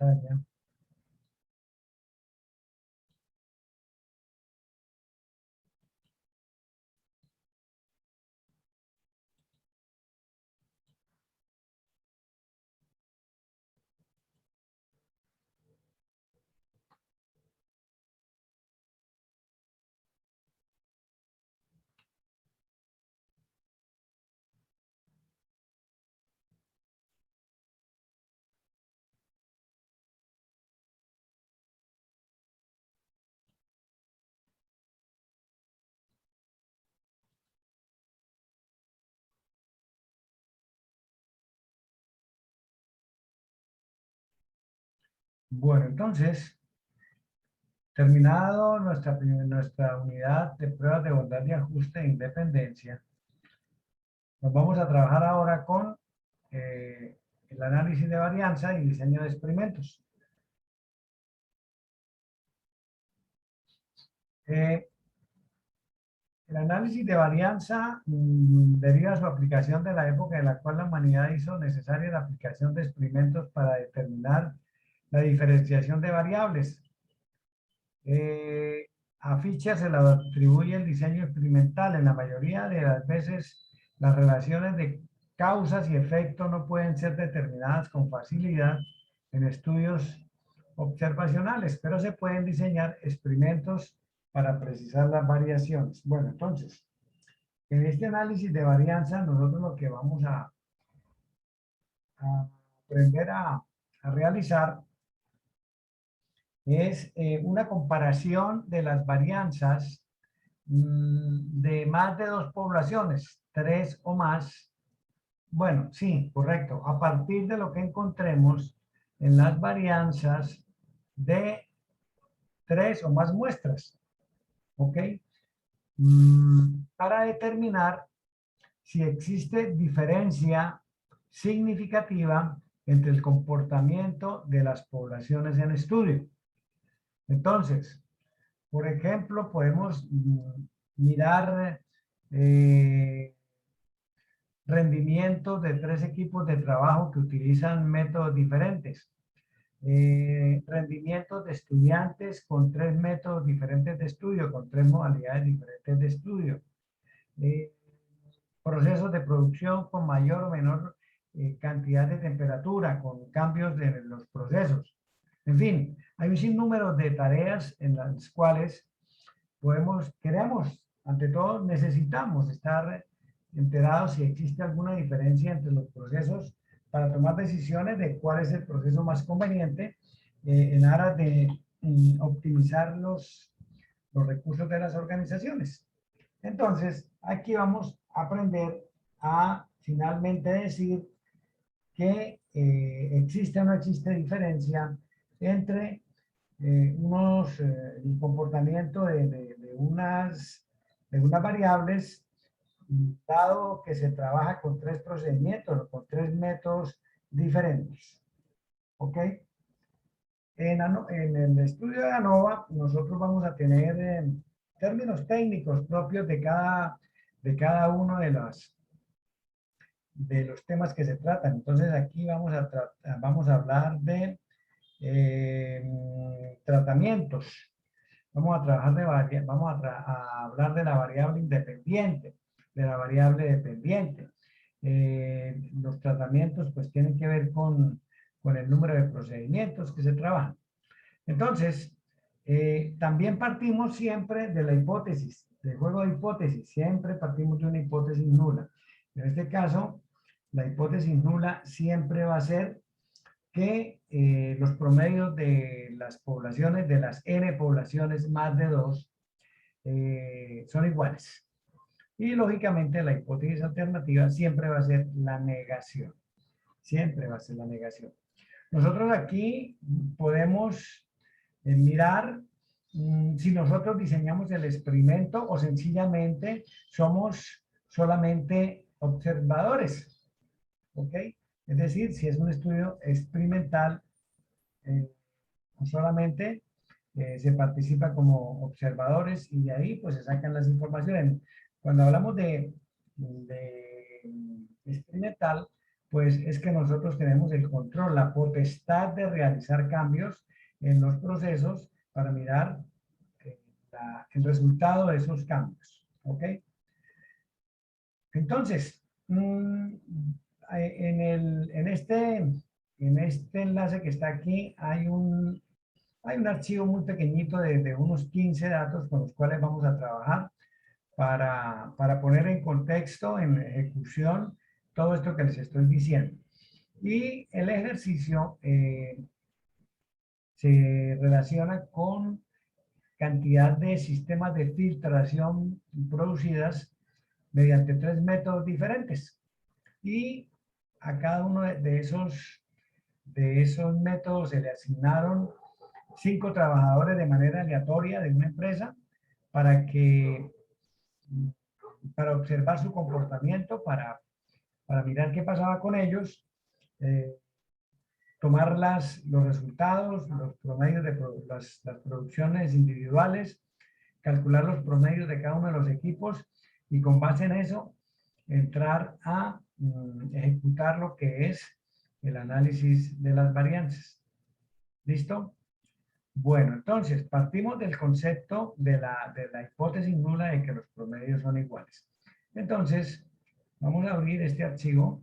pantalla. Bueno, entonces, terminado nuestra unidad de pruebas de bondad y ajuste e independencia, nos vamos a trabajar ahora con el análisis de varianza y diseño de experimentos. El análisis de varianza deriva su aplicación de la época en la cual la humanidad hizo necesaria la aplicación de experimentos para determinar la diferenciación de variables. A Fisher se le atribuye el diseño experimental. En la mayoría de las veces, las relaciones de causas y efectos no pueden ser determinadas con facilidad en estudios observacionales, pero se pueden diseñar experimentos para precisar las variaciones. Bueno, entonces, en este análisis de varianza, nosotros lo que vamos a aprender a realizar es una comparación de las varianzas de más de dos poblaciones, 3 o más. Bueno, sí, correcto. A partir de lo que encontremos en las varianzas de 3 o más muestras. ¿Ok? Para determinar si existe diferencia significativa entre el comportamiento de las poblaciones en estudio. Entonces, por ejemplo, podemos mirar rendimientos de 3 equipos de trabajo que utilizan métodos diferentes. Rendimientos de estudiantes con 3 métodos diferentes de estudio, con 3 modalidades diferentes de estudio. Procesos de producción con mayor o menor cantidad de temperatura, con cambios de los procesos. En fin, hay un sinnúmero de tareas en las cuales queremos, ante todo, necesitamos estar enterados si existe alguna diferencia entre los procesos para tomar decisiones de cuál es el proceso más conveniente en aras de optimizar los recursos de las organizaciones. Entonces, aquí vamos a aprender a finalmente decir que existe o no existe diferencia entre el comportamiento de unas variables, dado que se trabaja con 3 procedimientos o con 3 métodos diferentes. ¿Ok? En el estudio de ANOVA, nosotros vamos a tener términos técnicos propios de cada uno de los temas que se tratan. Entonces, aquí vamos a hablar de tratamientos. Vamos a hablar de la variable independiente, de la variable dependiente. Los tratamientos pues tienen que ver con el número de procedimientos que se trabajan. Entonces, también partimos siempre de la hipótesis, del juego de hipótesis. Siempre partimos de una hipótesis nula. En este caso, la hipótesis nula siempre va a ser que los promedios de las poblaciones, de las n poblaciones más de 2, son iguales. Y lógicamente la hipótesis alternativa siempre va a ser la negación. Siempre va a ser la negación. Nosotros aquí podemos mirar si nosotros diseñamos el experimento o sencillamente somos solamente observadores. ¿Ok? Es decir, si es un estudio experimental, solamente se participa como observadores y de ahí pues se sacan las informaciones. Cuando hablamos de experimental, pues es que nosotros tenemos el control, la potestad de realizar cambios en los procesos para mirar el resultado de esos cambios. ¿Ok? Entonces, en este enlace que está aquí hay un archivo muy pequeñito de unos 15 datos con los cuales vamos a trabajar para poner en contexto, en ejecución, todo esto que les estoy diciendo. Y el ejercicio se relaciona con cantidad de sistemas de filtración producidas mediante 3 métodos diferentes. Y a cada uno de esos métodos se le asignaron 5 trabajadores de manera aleatoria de una empresa para que, para observar su comportamiento, para mirar qué pasaba con ellos, eh, tomar los resultados, los promedios de las producciones individuales, calcular los promedios de cada uno de los equipos y con base en eso entrar a ejecutar lo que es el análisis de las varianzas. ¿Listo? Bueno, entonces partimos del concepto de la hipótesis nula de que los promedios son iguales. Entonces, vamos a abrir este archivo.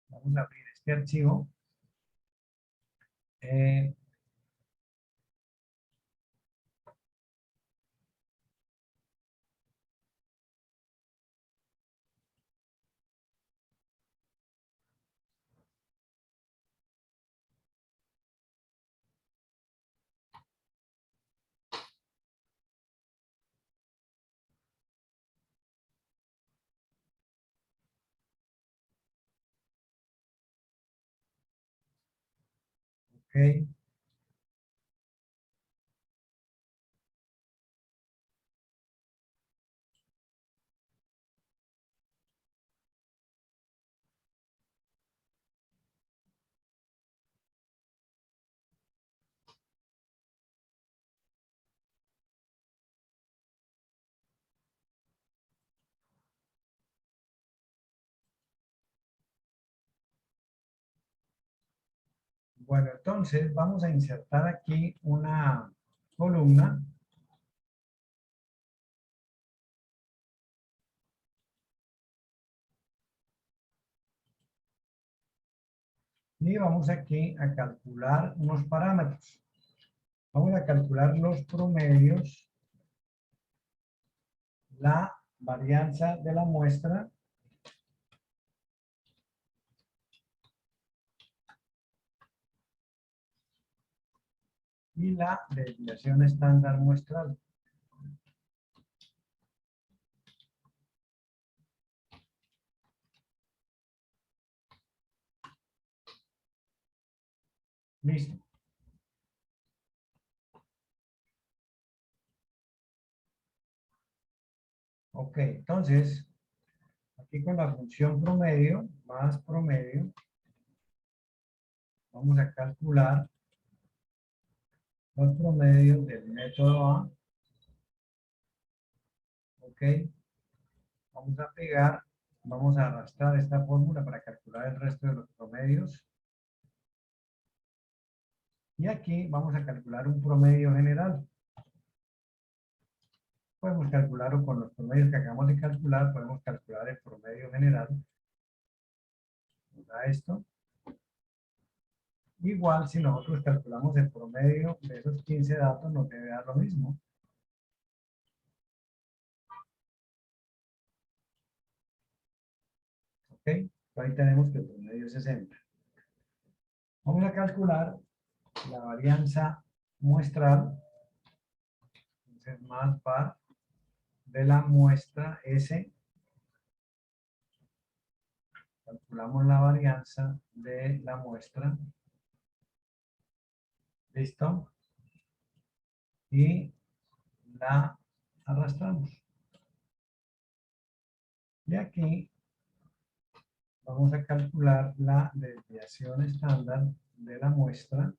Vamos a abrir este archivo. Ok. Bueno, entonces vamos a insertar aquí una columna y vamos aquí a calcular unos parámetros. Vamos a calcular los promedios, la varianza de la muestra y la desviación estándar muestral. Listo. Ok, entonces, aquí con la función promedio, más promedio, vamos a calcular los promedios del método A. Ok, vamos a pegar, vamos a arrastrar esta fórmula para calcular el resto de los promedios. Y aquí vamos a calcular un promedio general. Podemos calcularlo con los promedios que acabamos de calcular, podemos calcular el promedio general. Nos da esto. Igual, si nosotros calculamos el promedio de esos 15 datos, nos debe dar lo mismo. ¿Ok? Ahí tenemos que el promedio es 60. Vamos a calcular la varianza muestral, entonces más var de la muestra S. Calculamos la varianza de la muestra. ¿Listo? Y la arrastramos. Y aquí vamos a calcular la desviación estándar de la muestra.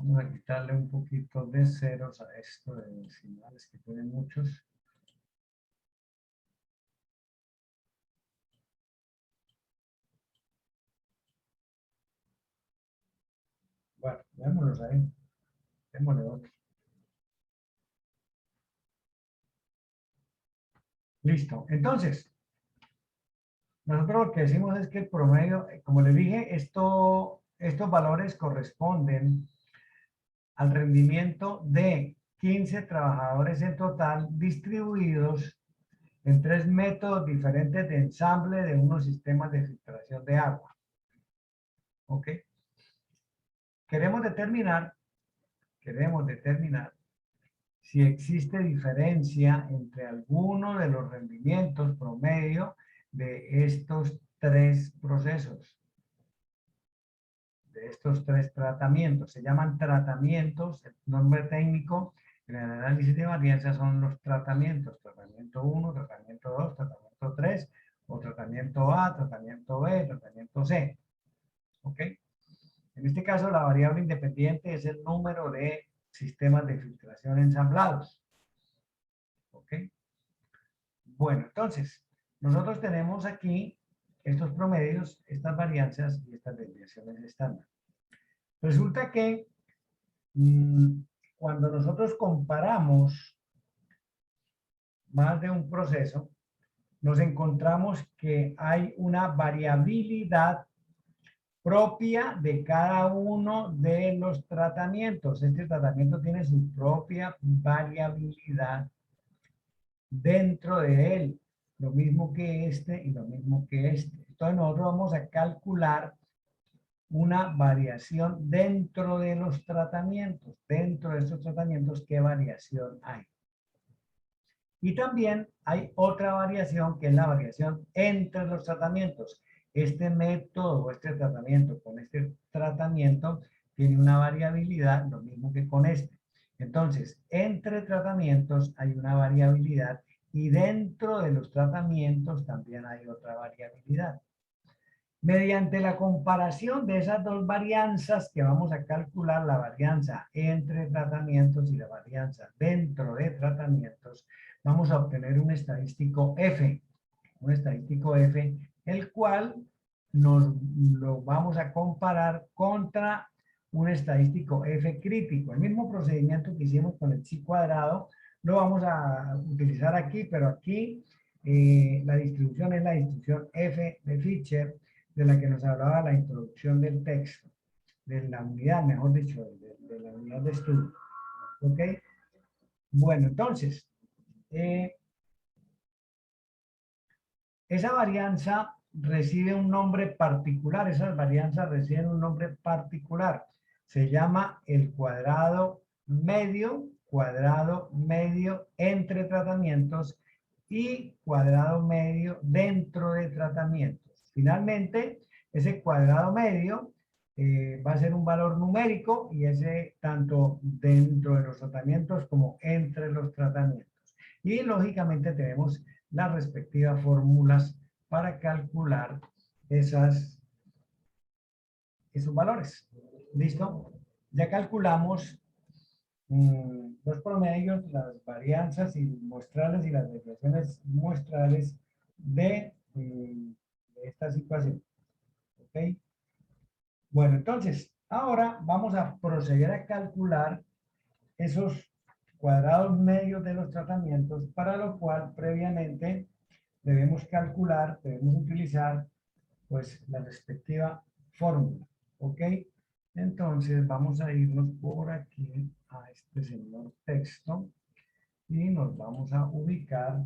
Vamos a quitarle un poquito de ceros a esto de decimales que tiene muchos. Bueno, veámoslos ahí. Démosle otro. Listo. Entonces, nosotros lo que decimos es que el promedio, como les dije, estos valores corresponden al rendimiento de 15 trabajadores en total distribuidos en 3 métodos diferentes de ensamble de unos sistemas de filtración de agua. ¿Ok? Queremos determinar si existe diferencia entre alguno de los rendimientos promedio de estos 3 procesos, de estos 3 tratamientos. Se llaman tratamientos, el nombre técnico en el análisis de varianza son los tratamientos, tratamiento 1, tratamiento 2, tratamiento 3, o tratamiento A, tratamiento B, tratamiento C. ¿Ok? En este caso, la variable independiente es el número de sistemas de filtración ensamblados. ¿Ok? Bueno, entonces, nosotros tenemos aquí estos promedios, estas varianzas y estas desviaciones estándar. Resulta que cuando nosotros comparamos más de un proceso, nos encontramos que hay una variabilidad propia de cada uno de los tratamientos. Este tratamiento tiene su propia variabilidad dentro de él, lo mismo que este y lo mismo que este. Entonces nosotros vamos a calcular una variación dentro de los tratamientos. Dentro de estos tratamientos, ¿qué variación hay? Y también hay otra variación que es la variación entre los tratamientos. Este método o este tratamiento con este tratamiento tiene una variabilidad, lo mismo que con este. Entonces, entre tratamientos hay una variabilidad y dentro de los tratamientos también hay otra variabilidad. Mediante la comparación de esas dos varianzas que vamos a calcular, la varianza entre tratamientos y la varianza dentro de tratamientos, vamos a obtener un estadístico F, el cual nos lo vamos a comparar contra un estadístico F crítico. El mismo procedimiento que hicimos con el chi cuadrado lo vamos a utilizar aquí, pero aquí la distribución es la distribución F de Fisher, de la que nos hablaba la introducción del texto, de la unidad, mejor dicho, de la unidad de estudio. ¿Ok? Bueno, entonces, esa varianza recibe un nombre particular, esas varianzas reciben un nombre particular. Se llama el cuadrado medio entre tratamientos y cuadrado medio dentro de tratamientos. Finalmente, ese cuadrado medio va a ser un valor numérico y ese tanto dentro de los tratamientos como entre los tratamientos. Y lógicamente tenemos las respectivas fórmulas para calcular esos valores. ¿Listo? Ya calculamos los promedios, las varianzas y muestrales y las desviaciones muestrales de esta situación. ¿Ok? Bueno, entonces, ahora vamos a proceder a calcular esos cuadrados medios de los tratamientos, para lo cual previamente debemos utilizar pues la respectiva fórmula. ¿Ok? Entonces vamos a irnos por aquí a este señor texto y nos vamos a ubicar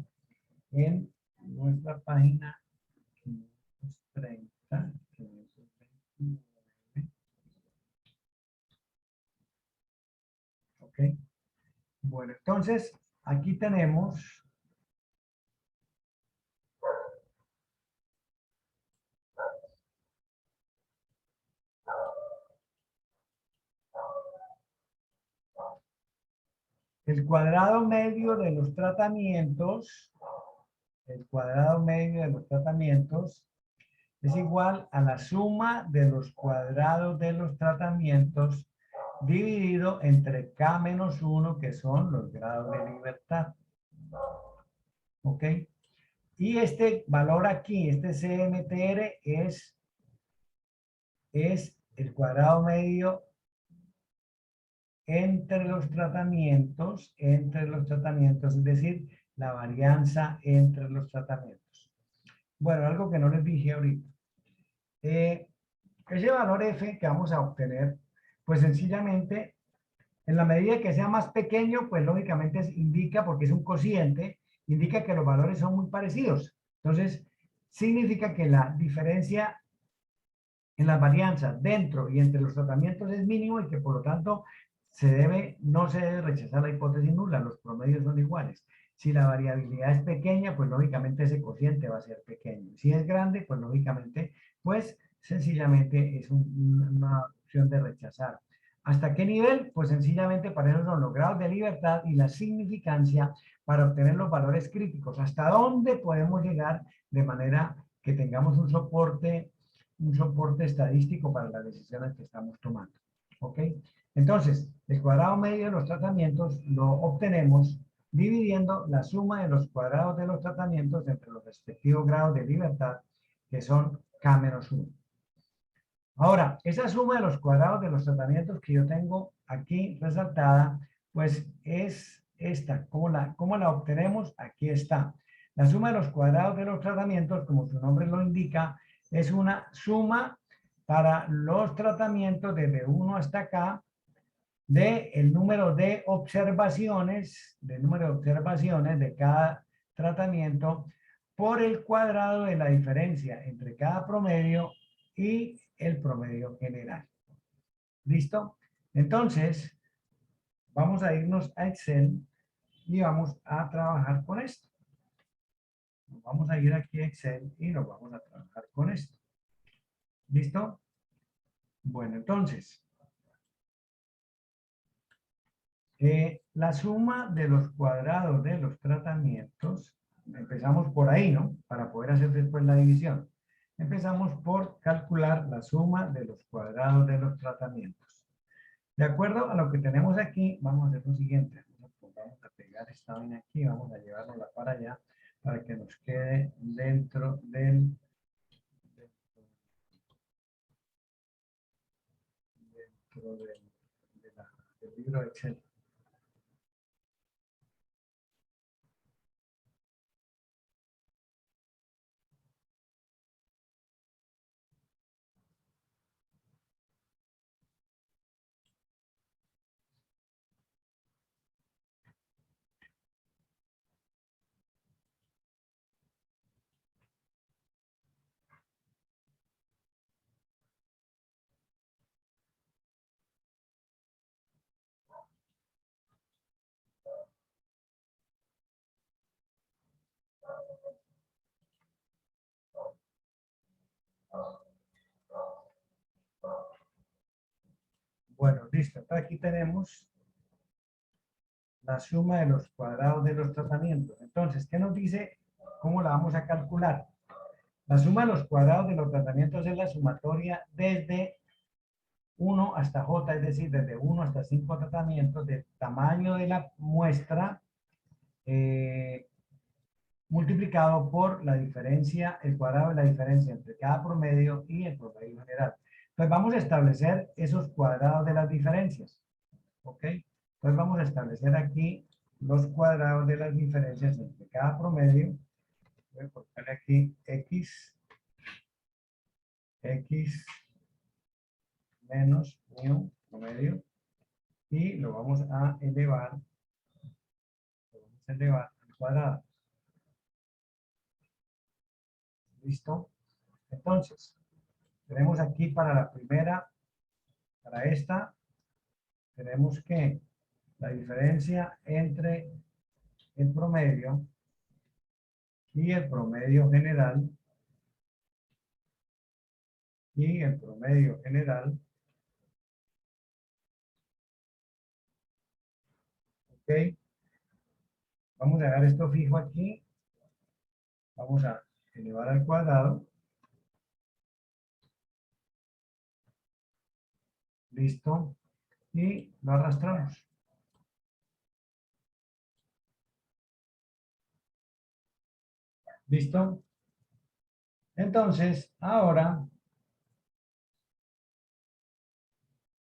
en nuestra página 530, 529. ¿Ok? Bueno, entonces aquí tenemos el cuadrado medio de los tratamientos. El cuadrado medio de los tratamientos es igual a la suma de los cuadrados de los tratamientos dividido entre K menos 1, que son los grados de libertad. ¿Ok? Y este valor aquí, este CMTR, es el cuadrado medio entre los tratamientos, es decir, la varianza entre los tratamientos. Bueno, algo que no les dije ahorita. Ese valor F que vamos a obtener, pues sencillamente, en la medida que sea más pequeño, pues lógicamente indica, porque es un cociente, indica que los valores son muy parecidos. Entonces, significa que la diferencia en las varianzas dentro y entre los tratamientos es mínimo y que por lo tanto no se debe rechazar la hipótesis nula, los promedios son iguales. Si la variabilidad es pequeña, pues lógicamente ese cociente va a ser pequeño. Si es grande, pues lógicamente, pues sencillamente es una opción de rechazar. ¿Hasta qué nivel? Pues sencillamente para eso son los grados de libertad y la significancia para obtener los valores críticos. ¿Hasta dónde podemos llegar de manera que tengamos un soporte estadístico para las decisiones que estamos tomando? ¿Ok? Entonces, el cuadrado medio de los tratamientos lo obtenemos dividiendo la suma de los cuadrados de los tratamientos entre los respectivos grados de libertad, que son K-1. Ahora, esa suma de los cuadrados de los tratamientos que yo tengo aquí resaltada, pues es esta. ¿Cómo la obtenemos? Aquí está. La suma de los cuadrados de los tratamientos, como su nombre lo indica, es una suma para los tratamientos desde 1 hasta acá del número de observaciones, de cada tratamiento por el cuadrado de la diferencia entre cada promedio y el promedio general. ¿Listo? Entonces, vamos a irnos a Excel y vamos a trabajar con esto. Vamos a ir aquí a Excel y nos vamos a trabajar con esto. ¿Listo? Bueno, entonces, la suma de los cuadrados de los tratamientos, empezamos por ahí, ¿no? Para poder hacer después la división. Empezamos por calcular la suma de los cuadrados de los tratamientos. De acuerdo a lo que tenemos aquí, vamos a hacer lo siguiente. Vamos a pegar esta vaina aquí, vamos a llevárnosla para allá, para que nos quede dentro del libro de Excel. Bueno, listo. Entonces aquí tenemos la suma de los cuadrados de los tratamientos. Entonces, ¿qué nos dice? ¿Cómo la vamos a calcular? La suma de los cuadrados de los tratamientos es la sumatoria desde 1 hasta J, es decir, desde 1 hasta 5 tratamientos del tamaño de la muestra multiplicado por la diferencia, el cuadrado de la diferencia entre cada promedio y el promedio general. Pues vamos a establecer esos cuadrados de las diferencias. ¿Ok? Entonces vamos a establecer aquí los cuadrados de las diferencias entre cada promedio. Voy a colocarle aquí X menos mu promedio y lo vamos a elevar al cuadrado. ¿Listo? Entonces, tenemos aquí para la primera, para esta, tenemos que la diferencia entre el promedio y el promedio general ¿ok? Vamos a dejar esto fijo aquí, vamos a elevar al cuadrado, listo, y lo arrastramos. ¿Listo? Entonces, ahora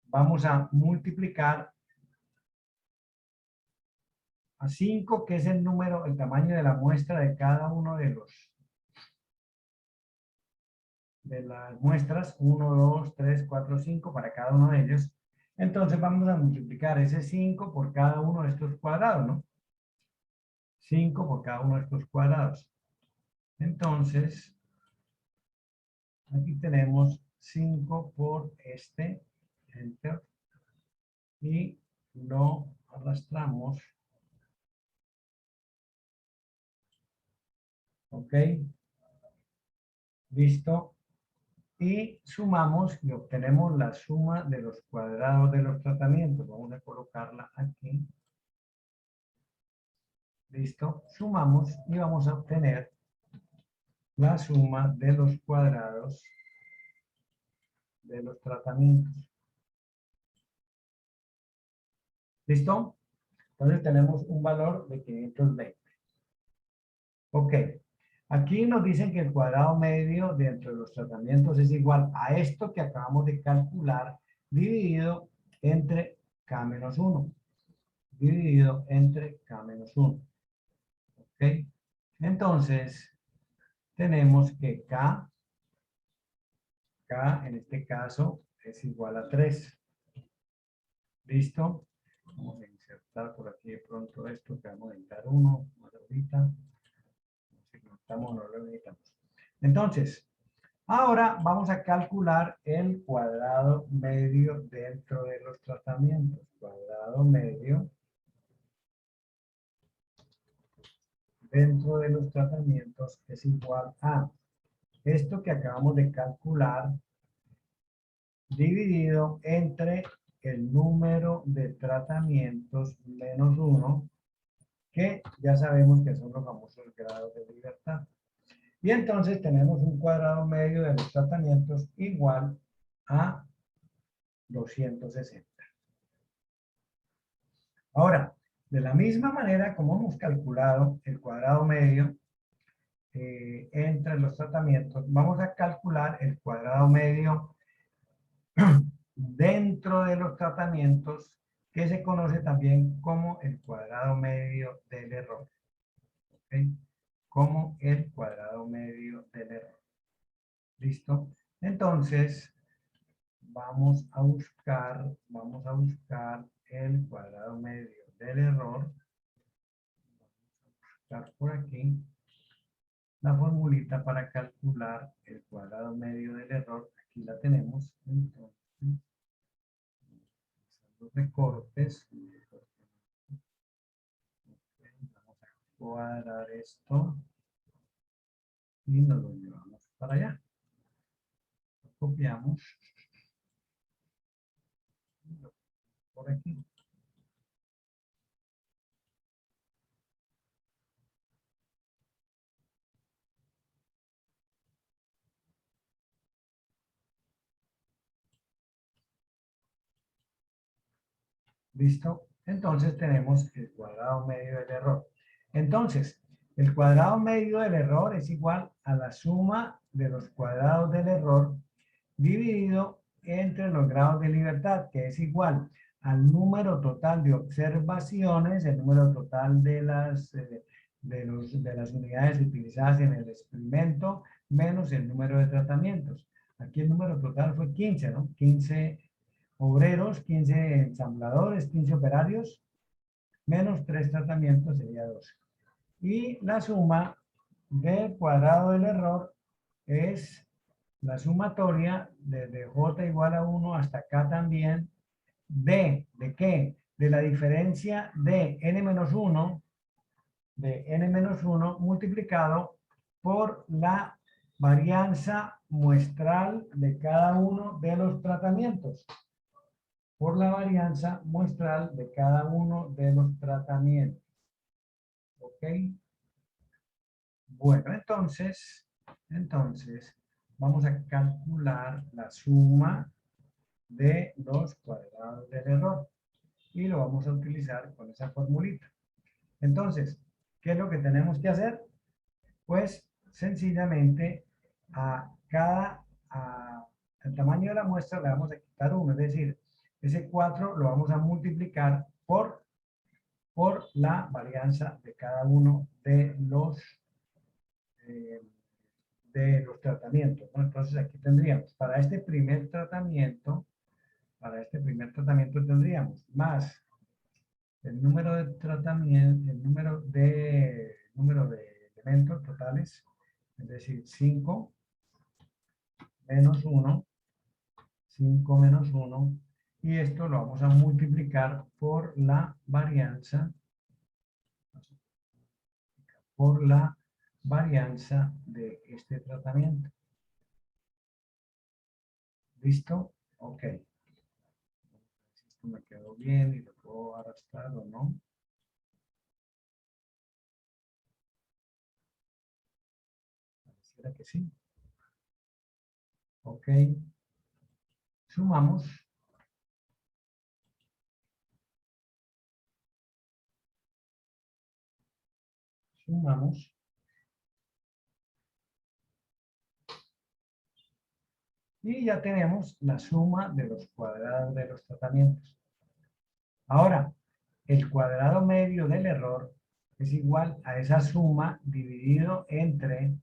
vamos a multiplicar a 5, que es el número, el tamaño de la muestra de cada uno de las muestras, 1, 2, 3, 4, 5 para cada uno de ellos. Entonces vamos a multiplicar ese 5 por cada uno de estos cuadrados, ¿no? 5 por cada uno de estos cuadrados. Entonces, aquí tenemos 5 por este, enter, y lo arrastramos. ¿Ok? Listo. Y sumamos y obtenemos la suma de los cuadrados de los tratamientos. Vamos a colocarla aquí. Listo. Sumamos y vamos a obtener la suma de los cuadrados de los tratamientos. ¿Listo? Entonces tenemos un valor de 520. Ok. Aquí nos dicen que el cuadrado medio dentro de los tratamientos es igual a esto que acabamos de calcular dividido entre K menos 1. Dividido entre K menos 1. ¿Ok? Entonces, tenemos que K en este caso es igual a 3. ¿Listo? Vamos a insertar por aquí de pronto esto, que vamos a editar 1, más ahorita. Si conectamos, no lo necesitamos. Entonces, ahora vamos a calcular el cuadrado medio dentro de los tratamientos. Cuadrado medio dentro de los tratamientos es igual a esto que acabamos de calcular dividido entre el número de tratamientos menos 1, que ya sabemos que son los famosos grados de libertad. Y entonces tenemos un cuadrado medio de los tratamientos igual a 260. Ahora, de la misma manera como hemos calculado el cuadrado medio entre los tratamientos, vamos a calcular el cuadrado medio dentro de los tratamientos, que se conoce también como el cuadrado medio del error. ¿Okay? Como el cuadrado medio del error. ¿Listo? Entonces, vamos a buscar el cuadrado medio del error. Vamos a buscar por aquí la formulita para calcular el cuadrado medio del error. Aquí la tenemos. Entonces, los recortes. Vamos a cuadrar esto y nos lo llevamos para allá. Lo copiamos por aquí. ¿Listo? Entonces tenemos el cuadrado medio del error. Entonces, el cuadrado medio del error es igual a la suma de los cuadrados del error dividido entre los grados de libertad, que es igual al número total de observaciones, el número total de las unidades utilizadas en el experimento, menos el número de tratamientos. Aquí el número total fue 15, ¿no? 15 obreros, 15 ensambladores, 15 operarios, menos 3 tratamientos sería 12. Y la suma del cuadrado del error es la sumatoria desde J igual a 1 hasta K también ¿de qué? De la diferencia de n-1 multiplicado por la varianza muestral de cada uno de los tratamientos. Por la varianza muestral de cada uno de los tratamientos. ¿Ok? Bueno, entonces vamos a calcular la suma de los cuadrados del error. Y lo vamos a utilizar con esa formulita. Entonces, ¿qué es lo que tenemos que hacer? Pues sencillamente al tamaño de la muestra le vamos a quitar 1, es decir, ese 4 lo vamos a multiplicar por la varianza de cada uno eh, de los tratamientos, ¿no? Entonces aquí tendríamos, para este primer tratamiento tendríamos más el número de tratamientos, número de elementos totales, es decir, 5 menos 1, 5 menos 1, y esto lo vamos a multiplicar por la varianza, de este tratamiento. ¿Listo? Ok. Esto me quedó bien y lo puedo arrastrar o no. Pareciera que sí. Ok. Sumamos. Sumamos. Y ya tenemos la suma de los cuadrados de los tratamientos. Ahora, el cuadrado medio del error es igual a esa suma dividido entre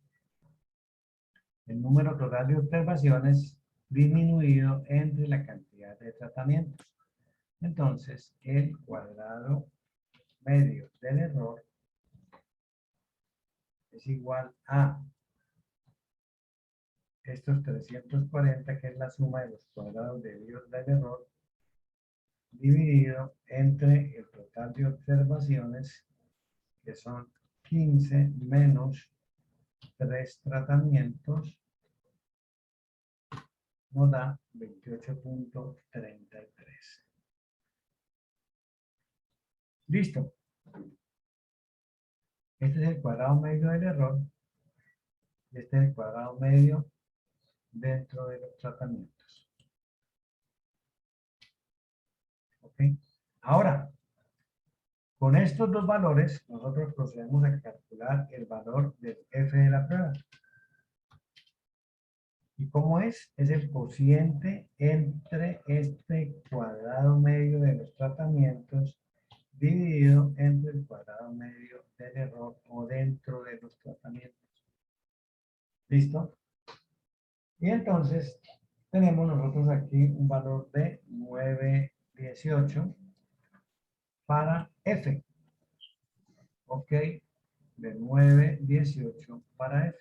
el número total de observaciones disminuido entre la cantidad de tratamientos. Entonces, el cuadrado medio del error es igual a estos 340, que es la suma de los cuadrados del error, dividido entre el total de observaciones, que son 15 menos 3 tratamientos, nos da 28.33. Listo. Este es el cuadrado medio del error. Y este es el cuadrado medio dentro de los tratamientos. ¿Ok? Ahora, con estos dos valores, nosotros procedemos a calcular el valor del F de la prueba. ¿Y cómo es? Es el cociente entre este cuadrado medio de los tratamientos dividido entre el cuadrado medio del error o dentro de los tratamientos. ¿Listo? Y entonces tenemos nosotros aquí un valor de 9,18 para F. ¿Ok? De 9,18 para F.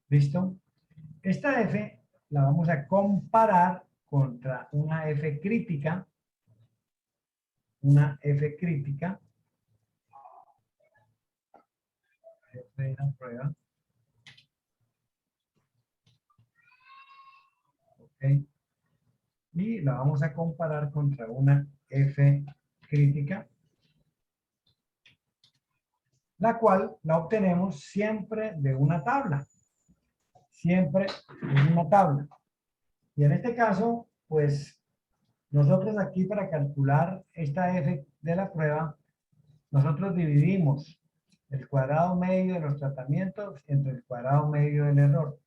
¿Listo? Esta F la vamos a comparar contra una F crítica. Una F crítica. F de la prueba. ¿Ok? Y la vamos a comparar contra una F crítica, la cual la obtenemos siempre de una tabla. Siempre de una tabla. Y en este caso, pues, nosotros aquí para calcular esta F de la prueba, nosotros dividimos el cuadrado medio de los tratamientos entre el cuadrado medio del error.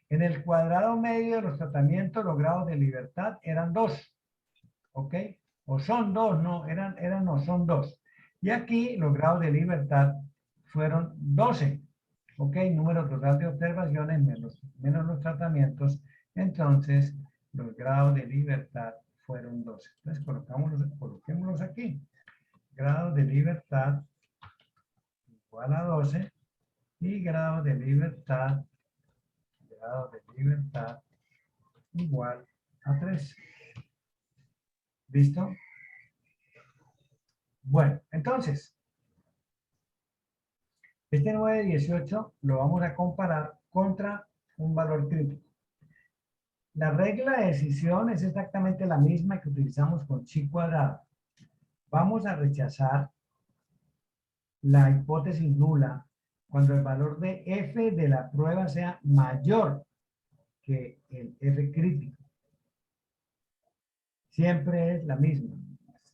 En el cuadrado medio de los tratamientos, los grados de libertad eran 2. ¿Ok? O son 2, no, no, son 2. Y aquí los grados de libertad fueron 12. ¿Ok? Número total de observaciones menos los tratamientos. Entonces, los grados de libertad fueron 12. Entonces, coloquémoslos aquí. Grado de libertad igual a 12 y grado de libertad igual a 3. ¿Listo? Bueno, entonces, este 9,18 lo vamos a comparar contra un valor crítico. La regla de decisión es exactamente la misma que utilizamos con chi cuadrado. Vamos a rechazar la hipótesis nula cuando el valor de F de la prueba sea mayor que el F crítico. Siempre es la misma,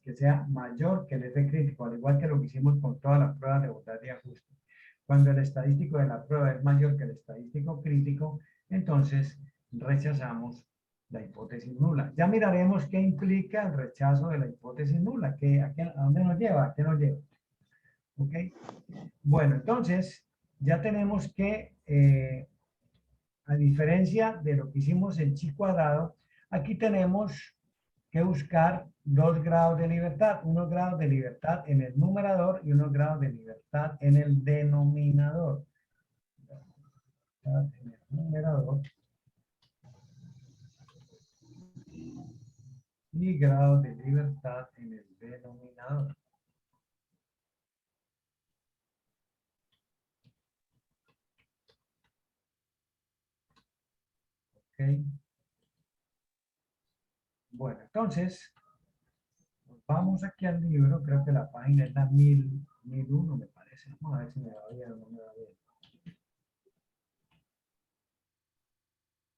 que sea mayor que el F crítico, al igual que lo que hicimos con todas las pruebas de bondad y ajuste. Cuando el estadístico de la prueba es mayor que el estadístico crítico, entonces rechazamos la hipótesis nula. Ya miraremos qué implica el rechazo de la hipótesis nula, a dónde nos lleva, a qué nos lleva. ¿Ok? Bueno, entonces ya tenemos que, a diferencia de lo que hicimos en chi cuadrado, aquí tenemos que buscar 2 grados de libertad, unos grados de libertad en el numerador y unos grados de libertad en el denominador. En el numerador y grados de libertad en el denominador. ¿Ok? Bueno, entonces, vamos aquí al libro, creo que la página es la 1001, me parece. Vamos a ver si me va bien o no me va bien.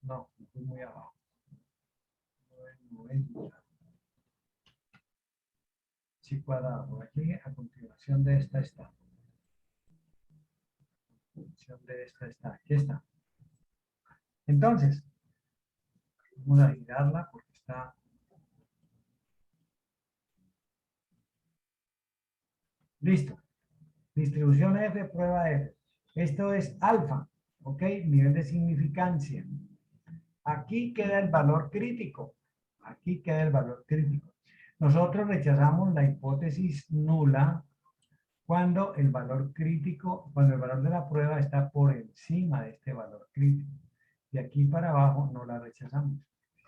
No, estoy muy abajo. 90. Sí, cuadrado. Por aquí, a continuación de esta está. A continuación de esta está. Aquí está. Entonces, vamos a girarla porque está. Listo. Distribución F, prueba F. Esto es alfa, ¿ok? Nivel de significancia. Aquí queda el valor crítico. Aquí queda el valor crítico. Nosotros rechazamos la hipótesis nula cuando el valor crítico, cuando el valor de la prueba está por encima de este valor crítico. De aquí para abajo no la rechazamos.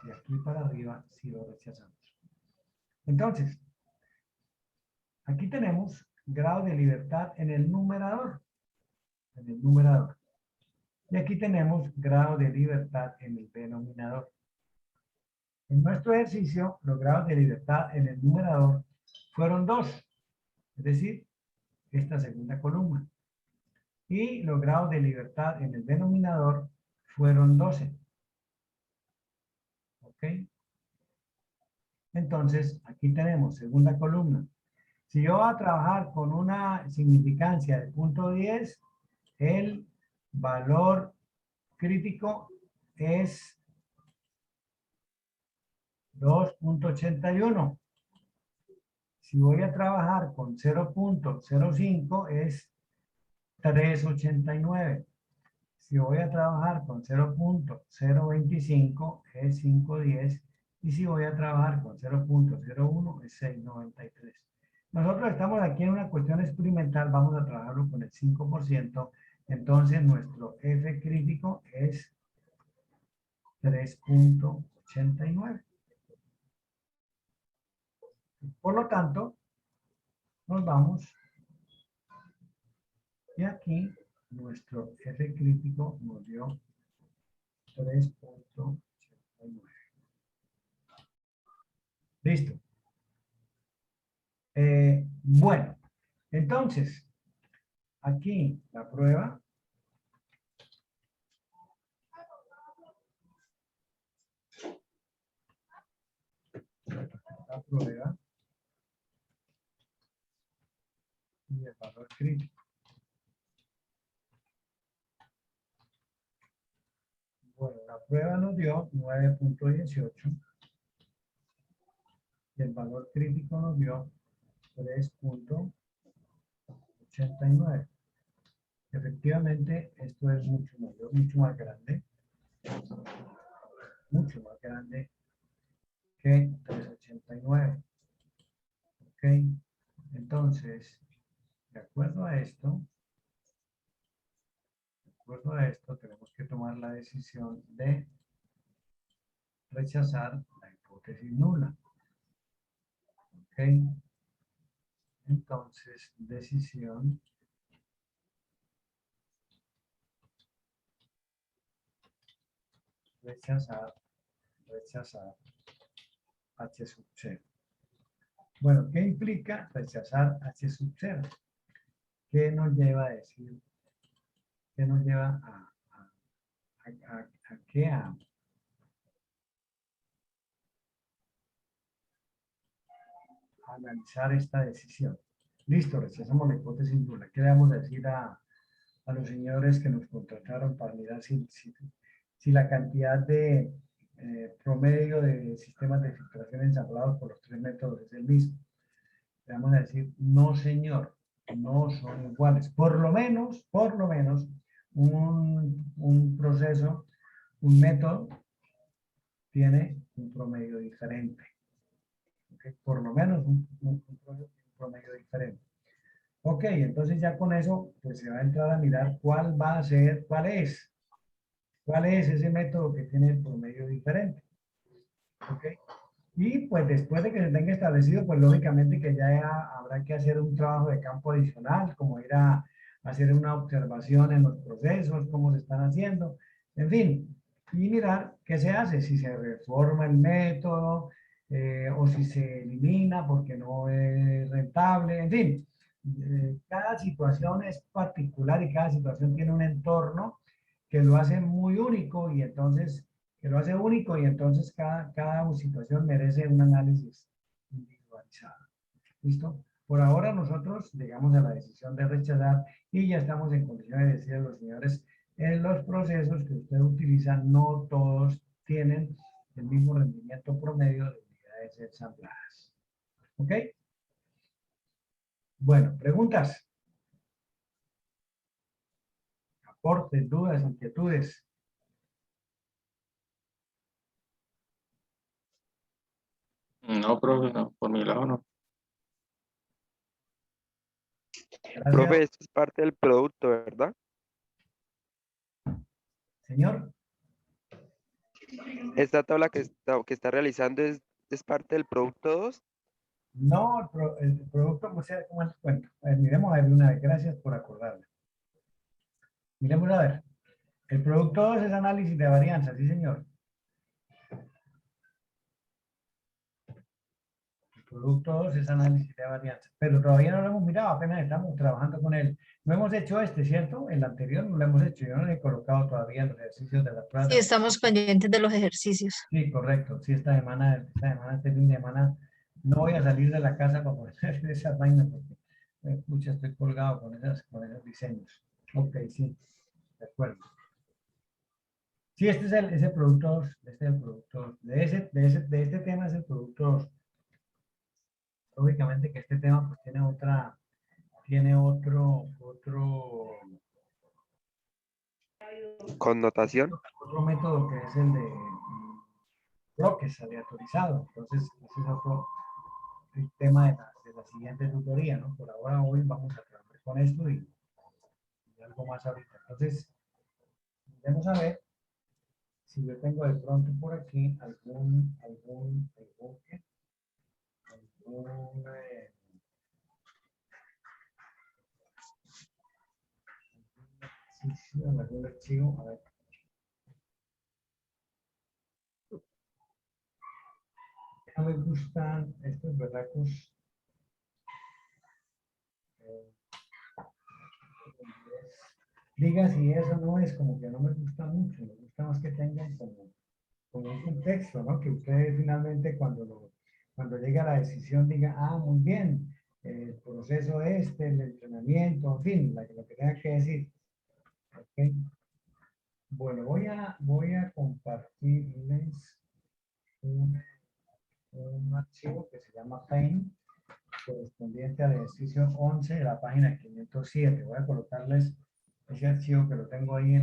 De aquí para arriba sí lo rechazamos. Entonces, aquí tenemos grado de libertad en el numerador. En el numerador. Y aquí tenemos grado de libertad en el denominador. En nuestro ejercicio, los grados de libertad en el numerador fueron 2, es decir, esta segunda columna. Y los grados de libertad en el denominador fueron 12. ¿Ok? Entonces, aquí tenemos segunda columna. Si yo voy a trabajar con una significancia de 0.10, el valor crítico es 2.81. Si voy a trabajar con 0.05 es 3.89. Si voy a trabajar con 0.025 es 5.10. Y si voy a trabajar con 0.01 es 6.93. Nosotros estamos aquí en una cuestión experimental, vamos a trabajarlo con el 5%. Entonces nuestro F crítico es 3.89. Por lo tanto, nos vamos y aquí nuestro F crítico nos dio 3.89. Listo. Bueno, entonces, aquí la prueba. La prueba. Y el valor crítico. Bueno, la prueba nos dio 9.18 y el valor crítico nos dio 3.89. Efectivamente, esto es mucho mayor, mucho más grande que 3.89. ¿Ok? Entonces, de acuerdo a esto, tenemos que tomar la decisión de rechazar la hipótesis nula. ¿Ok? Entonces, decisión rechazar H sub 0. Bueno, ¿qué implica rechazar H sub 0? ¿Qué nos lleva a decir? ¿Qué nos lleva a qué? analizar esta decisión. Listo, rechazamos la hipótesis nula. ¿Qué le vamos a decir a los señores que nos contrataron para mirar si la cantidad de promedio de sistemas de filtración ensamblados por los tres métodos es el mismo? Le vamos a decir, no señor, no son iguales. Por lo menos, un proceso, un método, tiene un promedio diferente. ¿Okay? Por lo menos un promedio diferente. Ok, entonces ya con eso, pues se va a entrar a mirar cuál va a ser, cuál es ese método que tiene el promedio diferente. Ok, y pues después de que se tenga establecido, pues lógicamente que ya habrá que hacer un trabajo de campo adicional, como ir a hacer una observación en los procesos, cómo se están haciendo, en fin, y mirar qué se hace, si se reforma el método o si se elimina porque no es rentable, en fin. Cada situación es particular y cada situación tiene un entorno que lo hace muy único y entonces que lo hace único y entonces cada situación merece un análisis individualizado. ¿Listo? Por ahora nosotros llegamos a la decisión de rechazar y ya estamos en condiciones de decir a los señores, en los procesos que usted utiliza no todos tienen el mismo rendimiento promedio de unidades ensambladas. ¿Ok? Bueno, preguntas, aportes, dudas, inquietudes. No, profe, no, por mi lado no. Gracias, Profe, esto es parte del producto, ¿verdad? señor. Esta tabla que está realizando es parte del producto 2. No, el producto, o sea, ¿cómo les cuento? A ver, miremos a ver una vez. Gracias por acordarme. Miremos a ver. El producto 2 es análisis de varianza, sí, señor. El producto 2 es análisis de varianza, pero todavía no lo hemos mirado, apenas estamos trabajando con él. No hemos hecho este, ¿cierto? El anterior no lo hemos hecho, yo no le he colocado todavía los ejercicios de las pruebas. Sí, estamos pendientes de los ejercicios. Sí, correcto. Sí, este fin de semana, no voy a salir de la casa para poder hacer esas vainas porque, pucha, estoy colgado con esos diseños. Ok, sí, de acuerdo. Sí, este es ese producto 2, este es el producto 2. De este tema es el producto 2. Lógicamente que este tema pues tiene Connotación. otro método que es el de bloques aleatorizado. Entonces, ese es otro el tema de la siguiente tutoría, ¿no? Por ahora, hoy vamos a trabajar con esto y algo más ahorita. Entonces, vamos a ver si yo tengo de pronto por aquí algún algún archivo, a ver. No me gustan estos berracos. Diga si eso no es como que no me gusta mucho, me gusta más que tengan como un contexto, ¿no? Que ustedes finalmente cuando llega la decisión diga, ah, muy bien, el proceso este, el entrenamiento, en fin, lo que tenga que decir. ¿Okay? Bueno, voy a compartirles un archivo que se llama Paint, correspondiente al ejercicio 11 de la página 507. Voy a colocarles ese archivo que lo tengo ahí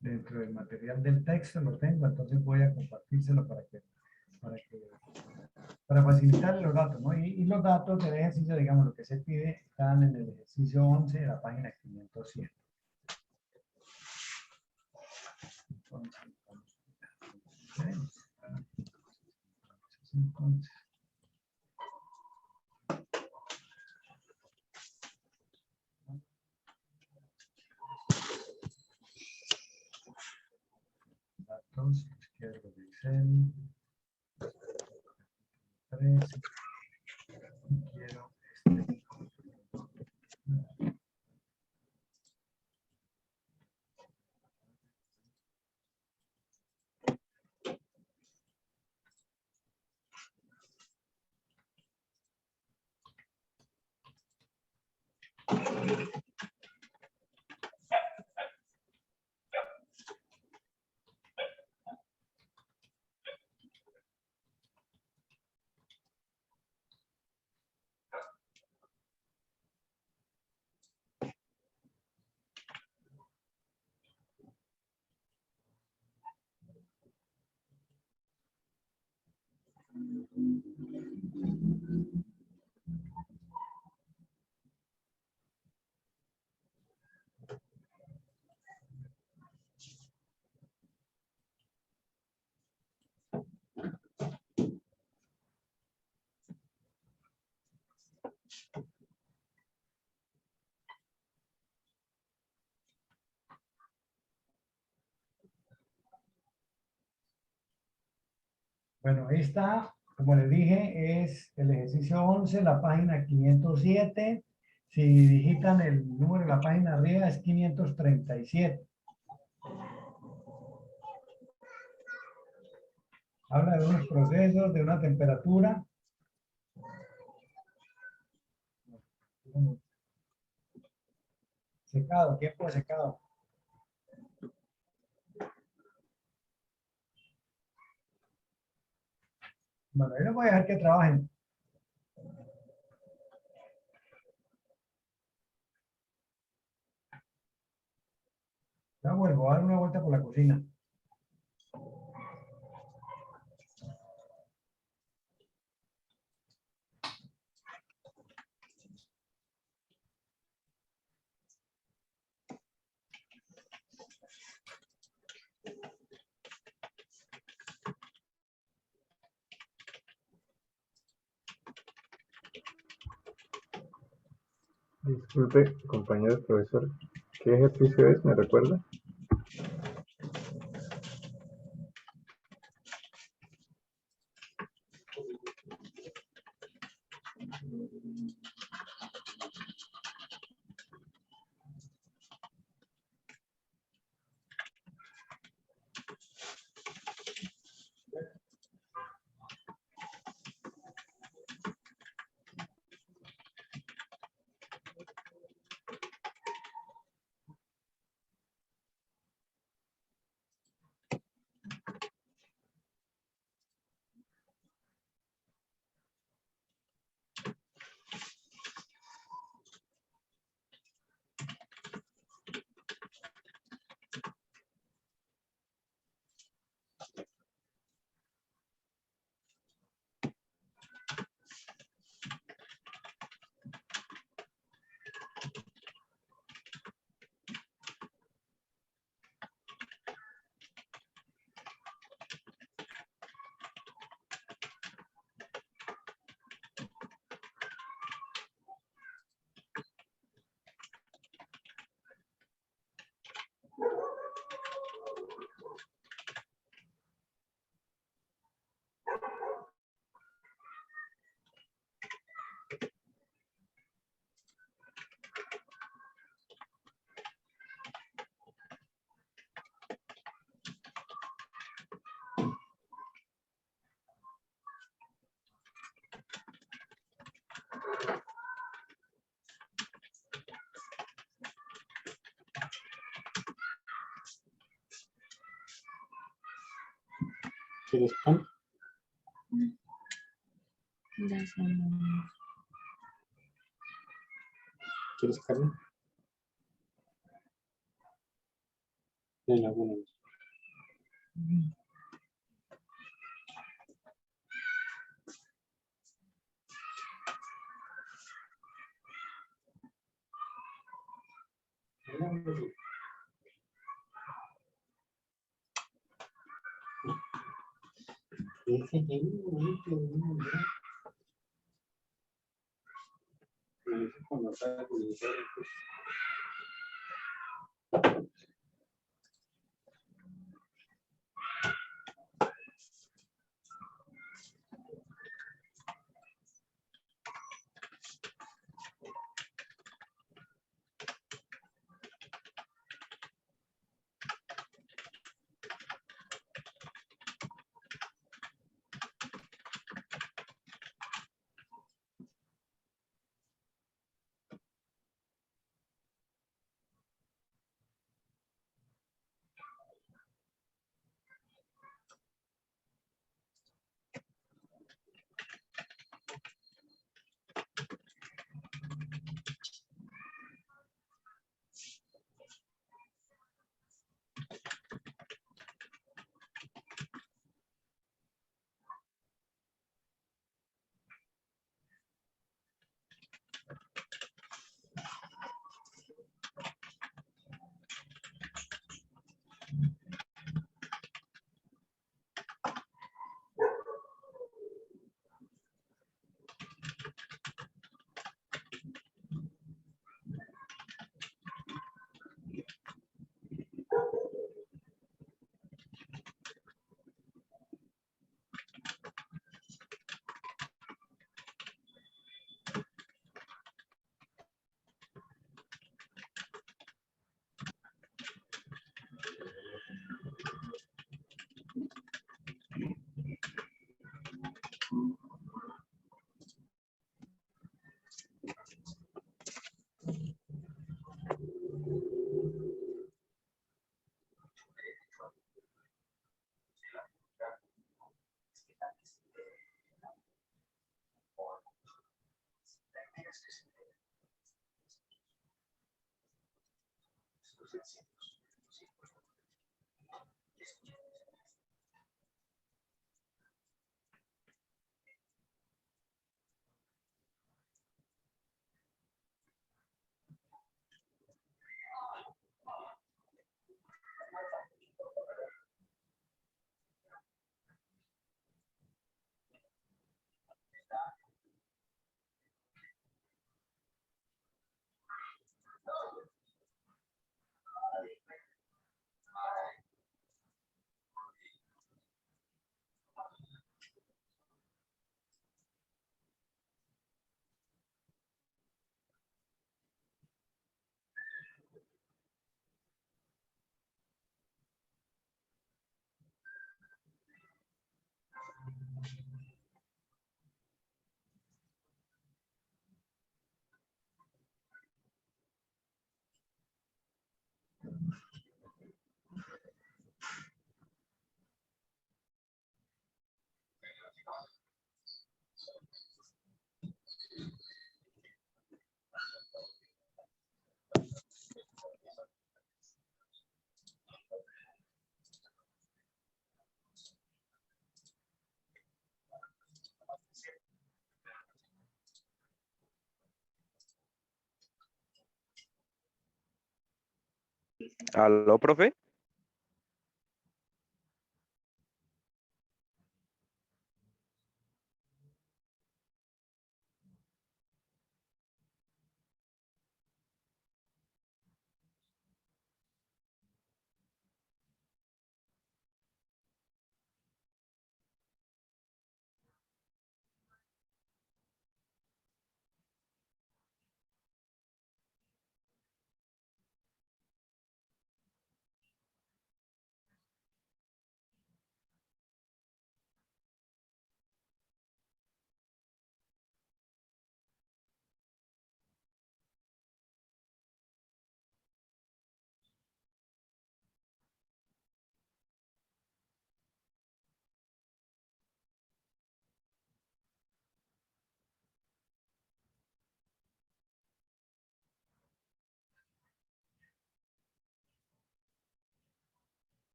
dentro del material del texto, lo tengo, entonces voy a compartírselo para facilitar los datos, ¿no? Y los datos del ejercicio, digamos, lo que se pide, están en el ejercicio 11 de la página 507. Entonces, datos, izquierdo de Excel, 3, quiero este. Bueno, esta, como les dije, es el ejercicio 11, la página 507. Si digitan el número de la página arriba es 537. Habla de unos procesos, de una temperatura. Secado, tiempo de secado. Bueno, yo les voy a dejar que trabajen. Ya vuelvo a dar una vuelta por la cocina. Disculpe, compañero profesor, ¿qué ejercicio es? ¿Me recuerda? ¿Quieres pan? ¿Quieres carne? En alguna vez. ¿Aló, profe?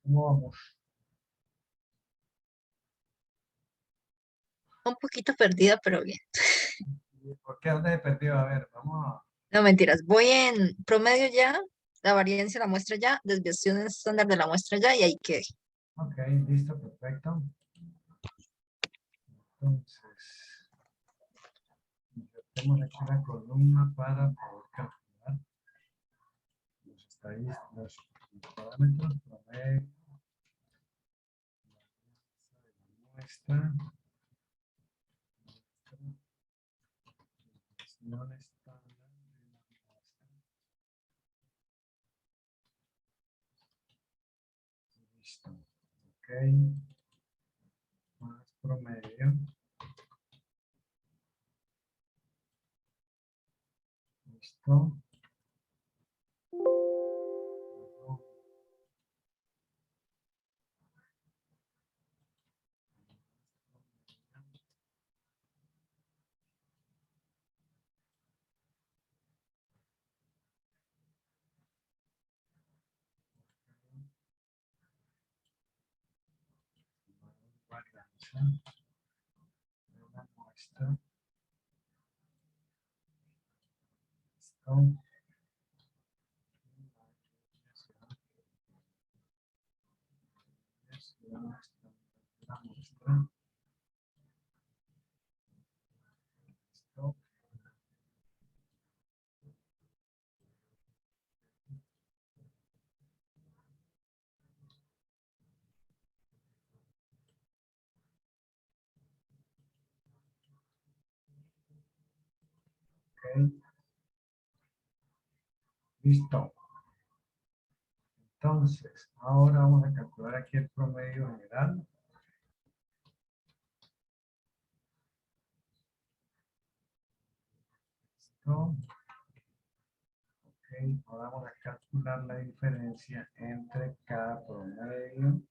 ¿Cómo vamos? Un poquito perdida, pero bien. ¿Por qué? ¿Dónde he perdido? A ver, vamos a... No mentiras. Voy en promedio ya, la variancia de la muestra ya, desviación estándar de la muestra ya y ahí quedé. Ok, listo, perfecto. Entonces, insertemos aquí la columna para poder calcular los estadísticos, los parámetros promedio, la muestra, desviación estándar de la muestra. Listo. Ok. Más promedio. Listo. Varianza de la muestra. Listo. Desviación estándar de la muestra. Listo. Ok. Listo. Entonces, ahora vamos a calcular aquí el promedio general. Listo. Ok, ahora vamos a calcular la diferencia entre cada promedio.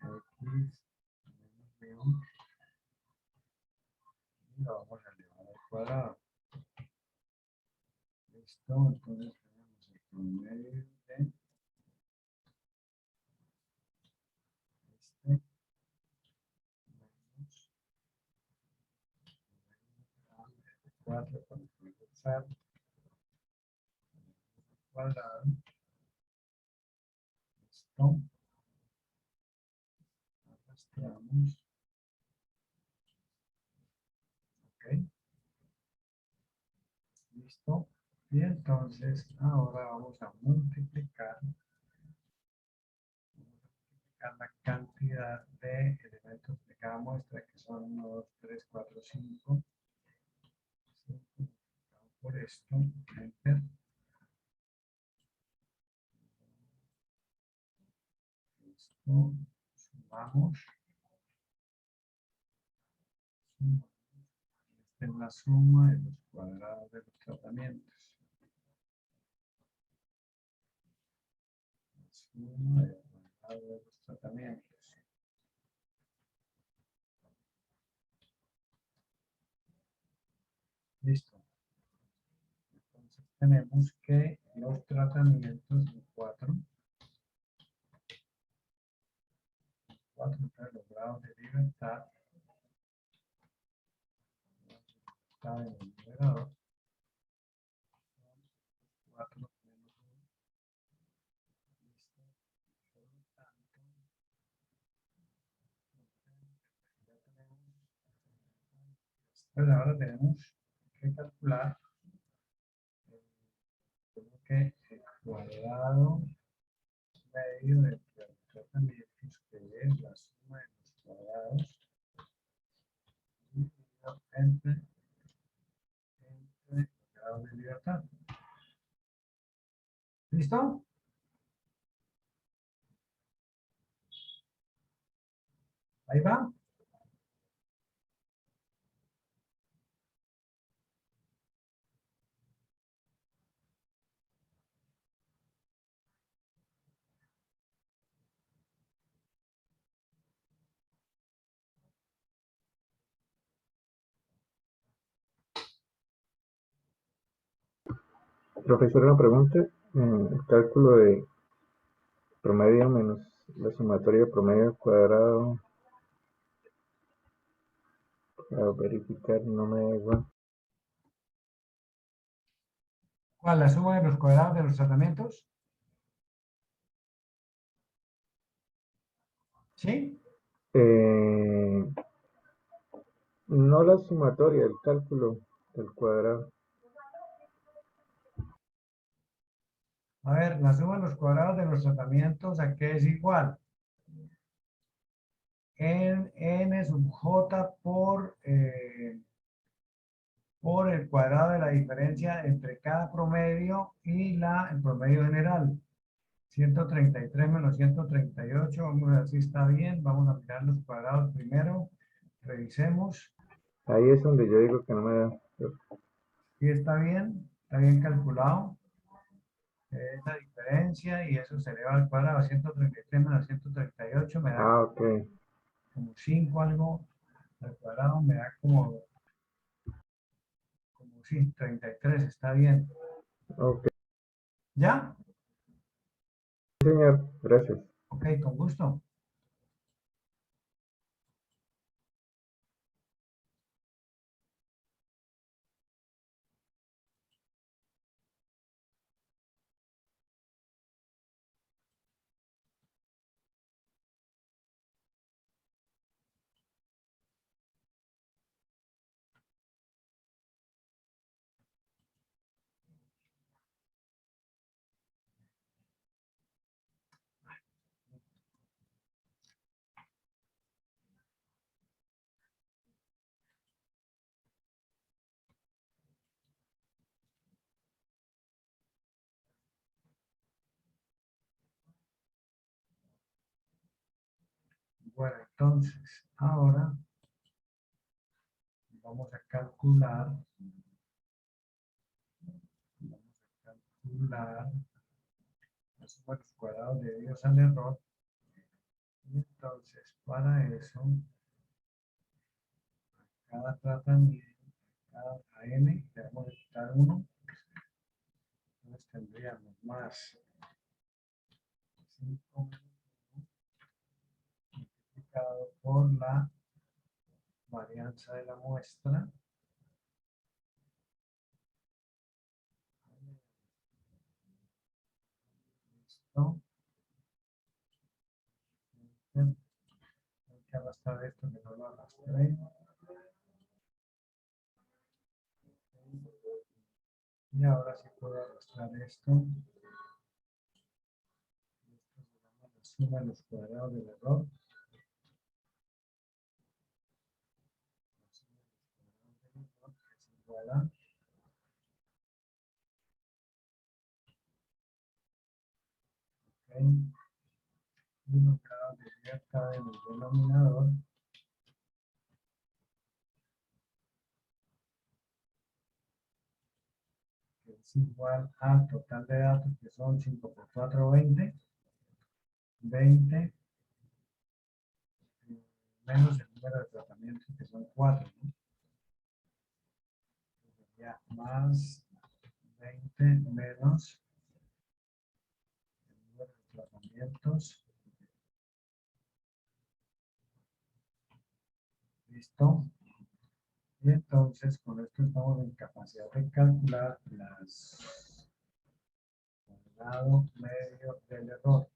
X menos B1. Y lo vamos a elevar al cuadrado. Listo, entonces tenemos el promedio de este menos 4 para empezar cuadrado. Listo. Arrastramos. Ok. Listo. Y entonces ahora vamos a multiplicar la cantidad de elementos de cada muestra, que son 1, 2, 3, 4, 5. Por esto, enter. Listo. Sumamos. Esta es la suma de los cuadrados de los tratamientos. La suma de los cuadrados de los tratamientos. Listo. Entonces tenemos que los tratamientos son 4. 4 entre los grados de libertad. Está en el numerador. 4 menos 1. Listo. Por lo tanto, ya tenemos. Pues ahora tenemos que calcular que el cuadrado medio de los tratamientos, que es la suma de los cuadrados dividido entre los grados de libertad. ¿Listo? Ahí va. Profesor, una pregunta. El cálculo de promedio menos la sumatoria de promedio cuadrado. A verificar, no me da igual. ¿Cuál? ¿La suma de los cuadrados de los tratamientos? ¿Sí? No la sumatoria, el cálculo del cuadrado. A ver, la suma de los cuadrados de los tratamientos, ¿a qué es igual? N sub J por el cuadrado de la diferencia entre cada promedio y el promedio general. 133 menos 138, vamos a ver si está bien. Vamos a mirar los cuadrados primero. Revisemos. Ahí es donde yo digo que no me da. Si está bien calculado. Es la diferencia y eso se eleva al cuadrado. 133 menos 138 me da Ah, ok. como 5 algo al cuadrado, me da como sí, 33, está bien. Ok, ¿Ya? señor. Gracias. Ok, con gusto. Bueno, entonces, ahora vamos a calcular la suma de los cuadrados debidos al error. Y entonces, para eso, cada tratamiento, cada n, le vamos a quitar 1. Entonces tendríamos más 5 multiplicado por la varianza de la muestra. Listo. Hay que arrastrar esto que no lo arrastré. Y ahora sí puedo arrastrar esto. Esto se llama la suma de los cuadrados del error. La suma de los cuadrados del error es igual a 1 cada unidad en el denominador. Que es igual al total de datos que son 5 por 4, 20. 20 menos el número de tratamientos que son 4, ¿no? Sería más 20 menos el número de tratamientos. Listo. Y entonces con esto estamos en capacidad de calcular las cuadrado medio del error.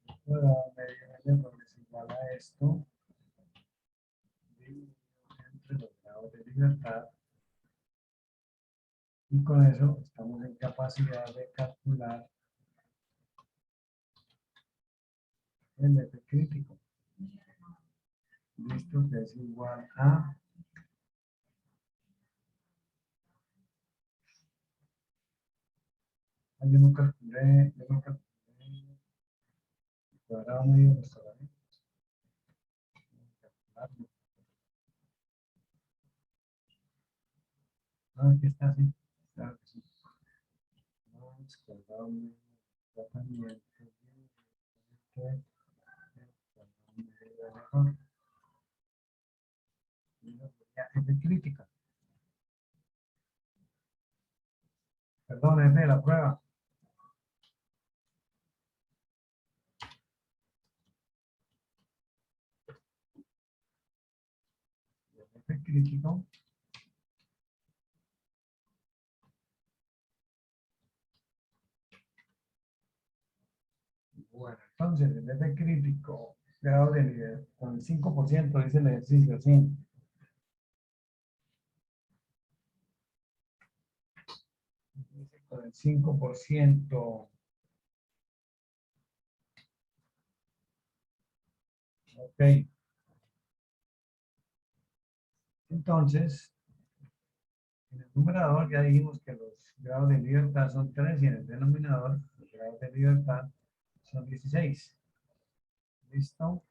El cuadrado medio del error es igual a esto dividido entre los grados de libertad. Y con eso estamos en capacidad de calcular el F crítico. Listo, que es igual a yo no calculé el cuadrado medio de los tratamientos. Aquí está así. Claro que sí. Más cuadrado medio de los tratamientos. F crítica. Perdón, F de la prueba. F crítico. Bueno, entonces el F crítico, grado de nivel, con el 5% dice el ejercicio, sí. Con el 5%. Ok. Entonces, en el numerador ya dijimos que los grados de libertad son 3 y en el denominador los grados de libertad son 16. ¿Listo?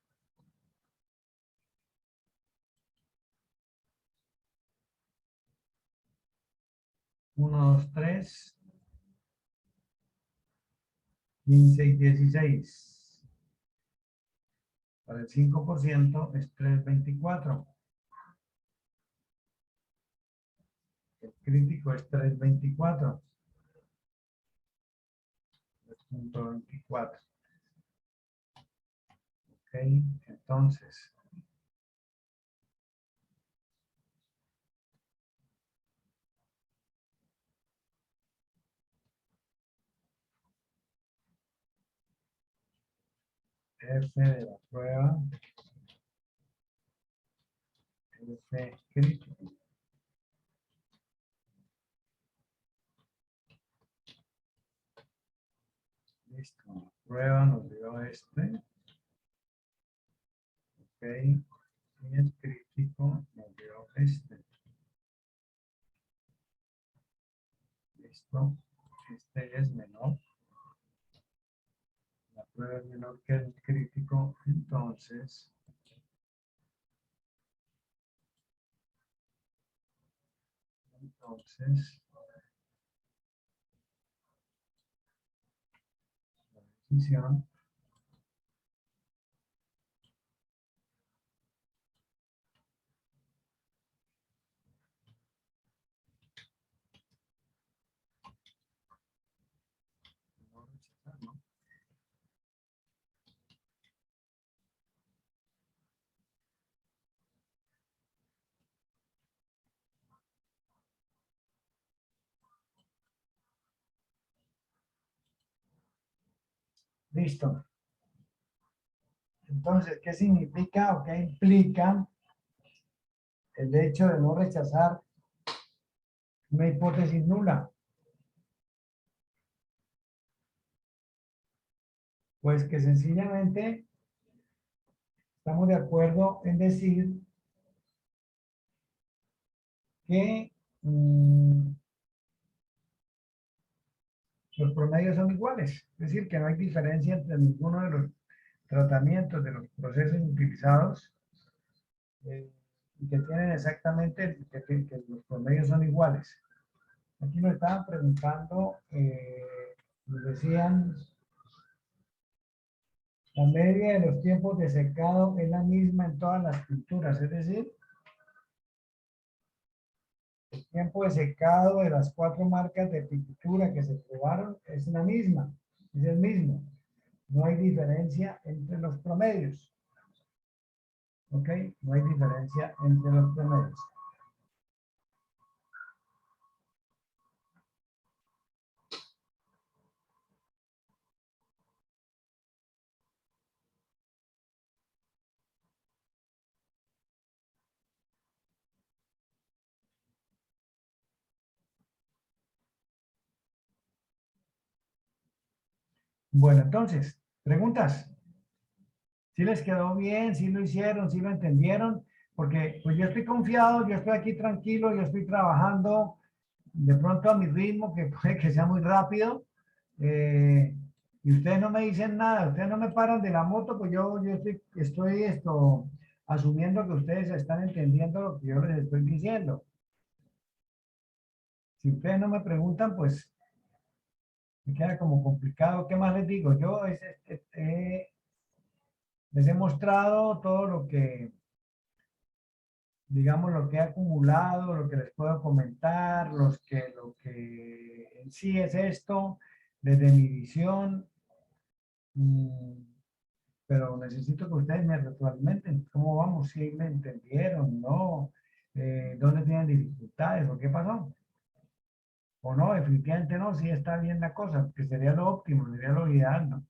Uno, 2, 3, 15 y 16. Para el 5% es 3,24. El crítico es 3,24. 3,24. Ok, entonces. F de la prueba. F crítico. Listo. La prueba nos dio este. Ok. Y el crítico nos dio este. Listo. Este es menor. La prueba es menor que el crítico. Entonces. La decisión no rechazar, ¿no? Listo. Entonces, ¿qué significa o qué implica el hecho de no rechazar una hipótesis nula? Pues que sencillamente estamos de acuerdo en decir que los promedios son iguales, es decir, que no hay diferencia entre ninguno de los tratamientos de los procesos utilizados y que tienen exactamente, que los promedios son iguales. Aquí nos estaban preguntando, nos decían, la media de los tiempos de secado es la misma en todas las pinturas, es decir, el tiempo de secado de las 4 marcas de pintura que se probaron es la misma, es el mismo. No hay diferencia entre los promedios. ¿Ok? No hay diferencia entre los promedios. Bueno, entonces, preguntas. ¿Sí les quedó bien? ¿Sí lo hicieron? ¿Sí lo entendieron? Porque pues yo estoy confiado, yo estoy aquí tranquilo, yo estoy trabajando de pronto a mi ritmo, que puede que sea muy rápido, y ustedes no me dicen nada, ustedes no me paran de la moto, pues yo estoy asumiendo que ustedes están entendiendo lo que yo les estoy diciendo. Si ustedes no me preguntan, pues me queda como complicado. ¿Qué más les digo? Yo les he mostrado todo lo que, digamos, lo que he acumulado, lo que les puedo comentar, lo que en sí es esto, desde mi visión, pero necesito que ustedes me retroalimenten. ¿Cómo vamos? ¿Si me entendieron? ¿No? ¿Dónde tienen dificultades o qué pasó? O no, definitivamente no, sí está bien la cosa, que sería lo óptimo, sería lo ideal, ¿no?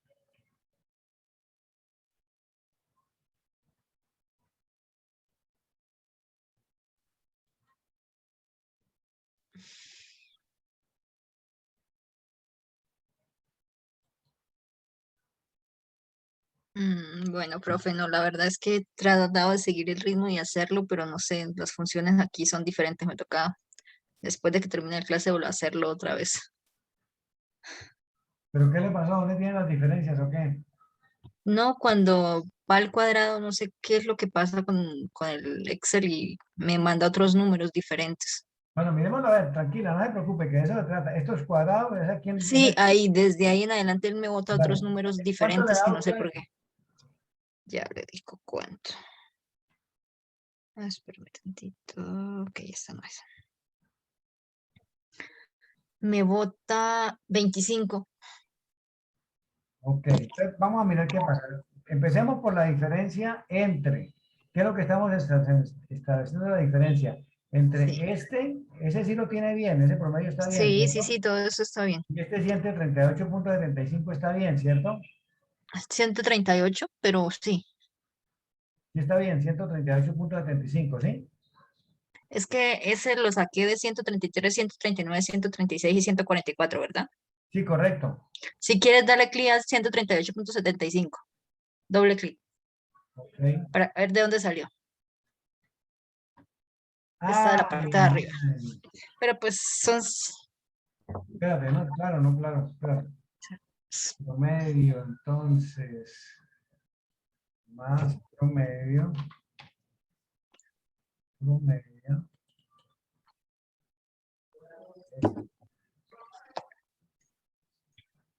Bueno, profe, no, la verdad es que he tratado de seguir el ritmo y hacerlo, pero no sé, las funciones aquí son diferentes. Me toca, después de que termine la clase, volver a hacerlo otra vez. ¿Pero qué le pasó? ¿Dónde tienen las diferencias o qué? No, cuando va al cuadrado, no sé qué es lo que pasa con el Excel y me manda otros números diferentes. Bueno, miremoslo a ver, tranquila, no se preocupe, que de eso se trata. Esto es cuadrado, es aquí en Sí, ahí, desde ahí en adelante él me bota otros Vale. números ¿Cuánto le diferentes da que a no sé usted? por qué. Ya le digo cuánto. Espérame tantito. Ok, esta no es. Me bota 25. Ok, entonces vamos a mirar qué pasa. Empecemos por la diferencia entre, ¿qué es lo que estamos estableciendo la diferencia? Entre Sí. ese sí lo tiene bien, ese promedio está bien, Sí, sí, ¿cierto? sí, todo eso está bien. Y este 138.75 está bien, ¿cierto? 138, pero sí. Sí está bien, 138.75, ¿sí? Es que ese lo saqué de 133, 139, 136 y 144, ¿verdad? Sí, correcto. Si quieres darle clic a 138.75, doble clic Ok. para ver de dónde salió. Está de la Ay, parte de arriba. ay. Pero pues son Espérate, no, claro, no, claro, espérate. Promedio, entonces, más promedio, promedio.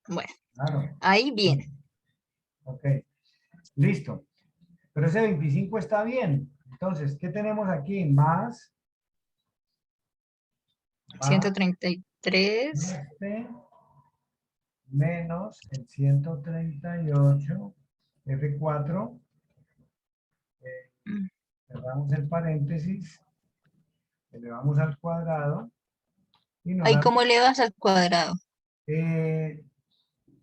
bueno, Claro. ahí viene. Ok, listo. Pero ese 25 está bien. Entonces, ¿qué tenemos aquí? Más 133. este menos el 138 F4. Mm. Cerramos el paréntesis, elevamos al cuadrado y nos Ahí da. cómo le vas al cuadrado. eh,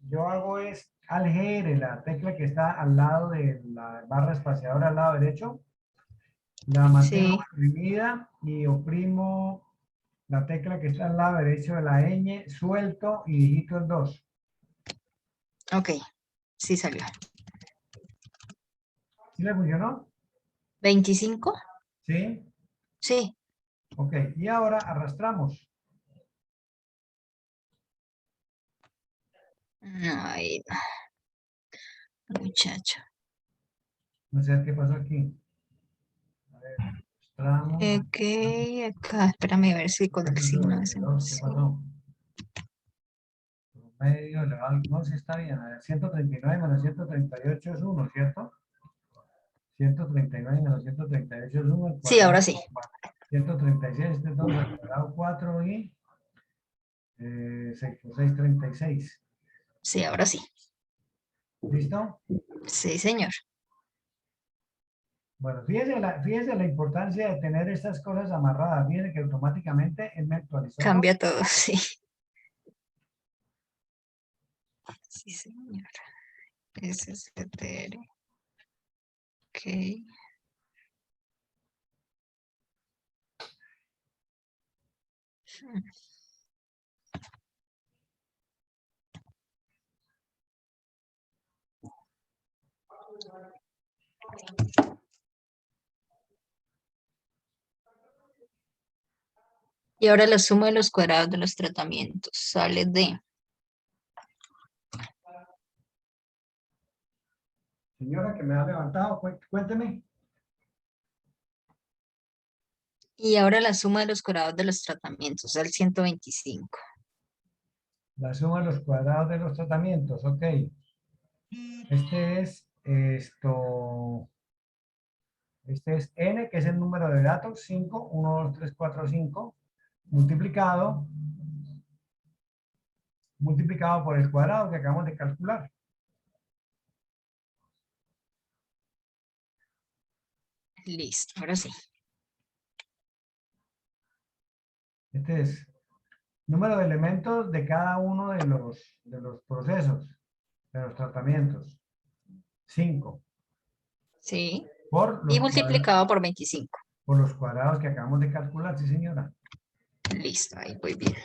yo hago es algere, la tecla que está al lado de la barra espaciadora al lado derecho. La mantengo Sí, oprimida y oprimo la tecla que está al lado derecho de la ñ, suelto y digito el 2. ok, sí salió. ¿Sí le funcionó? 25, Sí. sí. Ok, y ahora arrastramos. Ay, muchacho. No sé qué pasó aquí. A ver, arrastramos. Ok, acá, espérame a ver si con el signo ese. 132, ¿qué Sí. pasó? Promedio, elevado, no, sí está bien. A ver, 139 menos 138 es 1, ¿cierto? 139 menos 138 es 1, el Sí, ahora cuadrado sí. 136, este es 2, al cuadrado 4 y 6 por 6, 36. Sí, ahora sí. ¿Listo? Sí, señor. Bueno, fíjese la importancia de tener estas cosas amarradas. Fíjese que automáticamente él me actualizó todo. Cambia todo, sí. Sí, señor. Ese es etéreo. Ok. Y ahora la suma de los cuadrados de los tratamientos sale de. Señora que me ha levantado, cuénteme. Y ahora la suma de los cuadrados de los tratamientos sale 125. La suma de los cuadrados de los tratamientos, ok. Este es este es n, que es el número de datos, 5, 1, 2, 3, 4, 5, multiplicado por el cuadrado que acabamos de calcular. Listo, ahora sí. Este es número de elementos de cada uno de los procesos, de los tratamientos. 5. Sí. Por Y los cuadrados, multiplicado por 25. por los cuadrados que acabamos de calcular, sí, señora. Listo, ahí voy bien.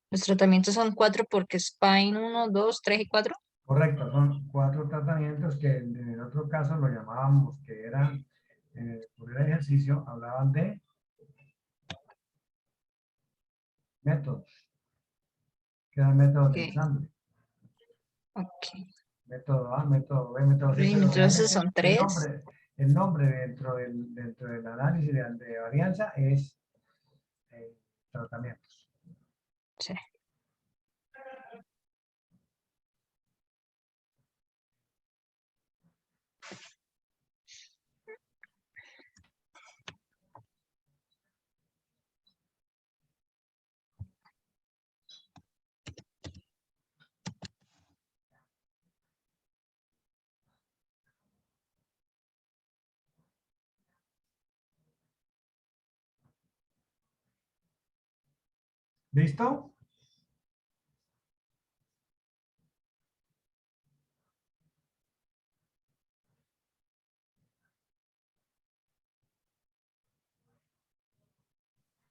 Los tratamientos son 4 porque Spine 1, 2, 3 y 4. Correcto, son 4 tratamientos que en el otro caso lo llamábamos que eran, por el ejercicio, hablaban de métodos, que eran métodos de Ok. ensamble. Ok. Método A, método B, método C, pero Entonces realmente son 3. el nombre dentro del análisis de varianza es tratamientos. Sí. ¿Listo?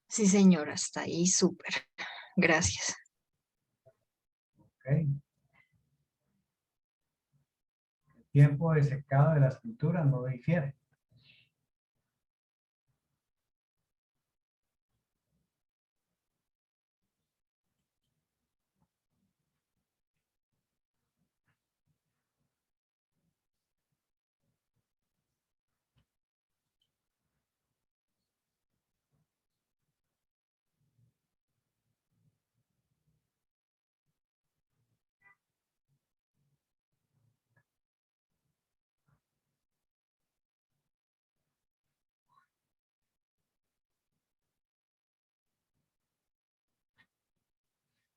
Sí, señora, está ahí súper. Gracias. Ok. El tiempo de secado de las pinturas no difiere.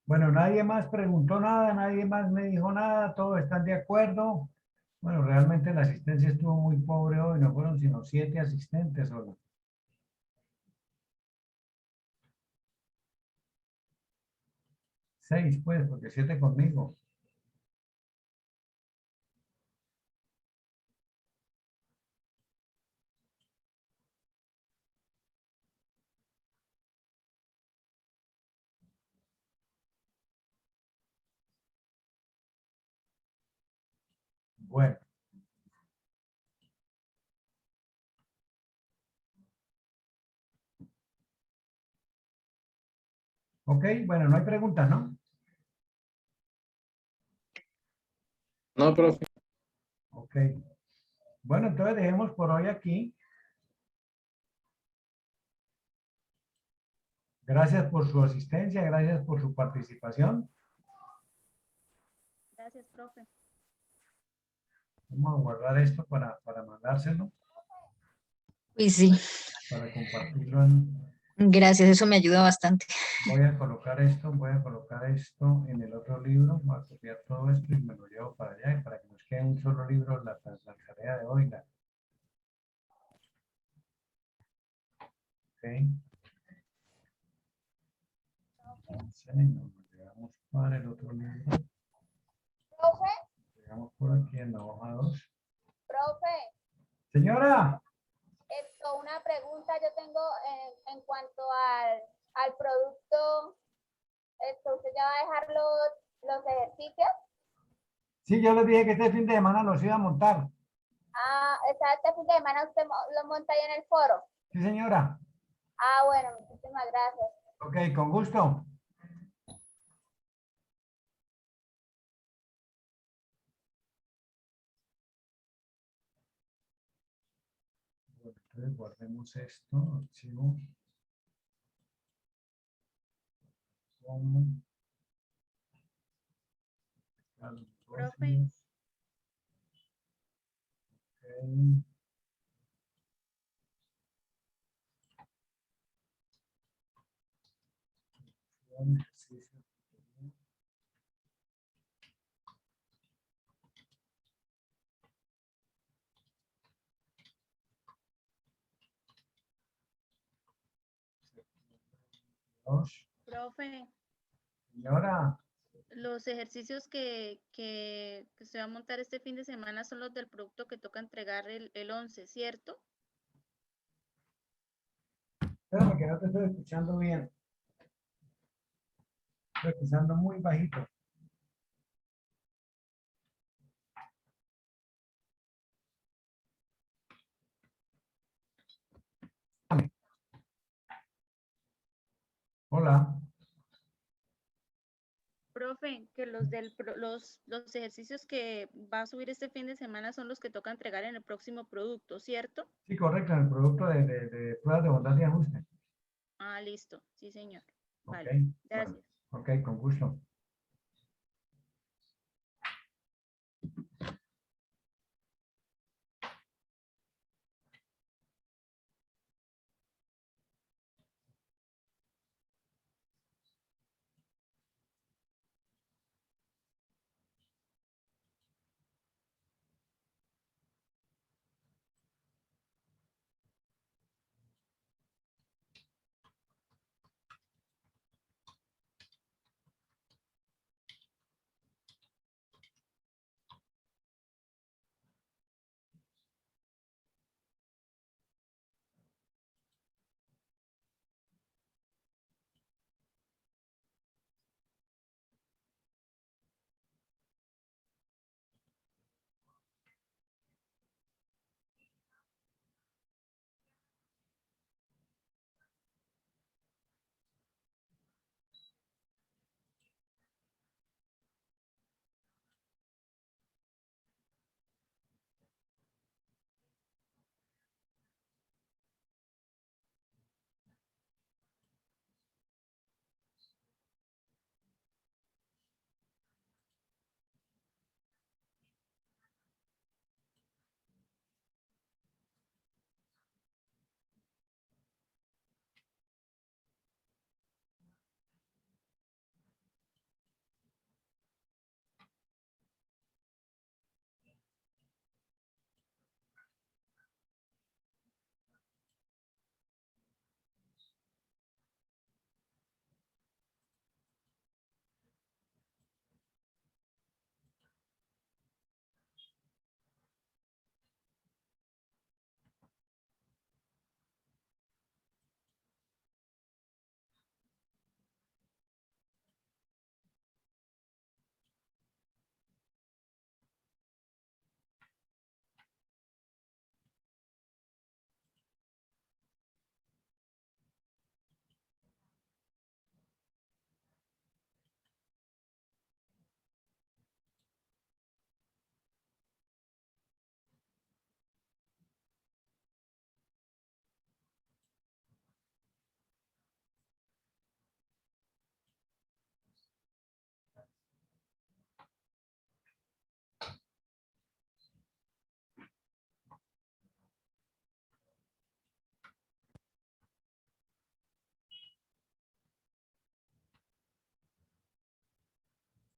Bueno, nadie más preguntó nada, nadie más me dijo nada, todos están de acuerdo. Bueno, realmente la asistencia estuvo muy pobre hoy, no fueron sino 7 asistentes solo. 6 pues, porque 7 conmigo. Bueno. Ok, bueno, no hay preguntas, ¿no? No, profe. Ok. Bueno, entonces dejemos por hoy aquí. Gracias por su asistencia, gracias por su participación. Gracias, profe. Vamos a guardar esto para mandárselo, Y sí, para compartirlo en... gracias, eso me ayuda bastante. Voy a colocar esto en el otro libro, voy a copiar todo esto y me lo llevo para allá y para que nos quede un solo libro la tarea de hoy. Ok. Entonces, nos llegamos para el otro libro. Profe, Llegamos por aquí en la hoja 2. profe, Señora, una pregunta yo tengo en cuanto al producto. ¿Usted ya va a dejar los ejercicios? sí, yo les dije que este fin de semana los iba a montar. Ah, este fin de semana usted lo monta ahí en el foro. Sí, señora. Ah, bueno, muchísimas gracias. Ok, con gusto. Bueno, entonces guardemos esto, archivo. Como Profe. Ok. Ejercicio. 2. Profe, Señora, los ejercicios que se va a montar este fin de semana son los del producto que toca entregar el 11, ¿cierto? espérame que no te estoy escuchando bien. Estoy escuchando muy bajito. Hola. Profe, que los ejercicios que va a subir este fin de semana son los que toca entregar en el próximo producto, ¿cierto? Sí, correcto, en el producto de pruebas de bondad y ajuste. Ah, listo. Sí, señor. Ok, Vale. bueno, Gracias. ok, con gusto.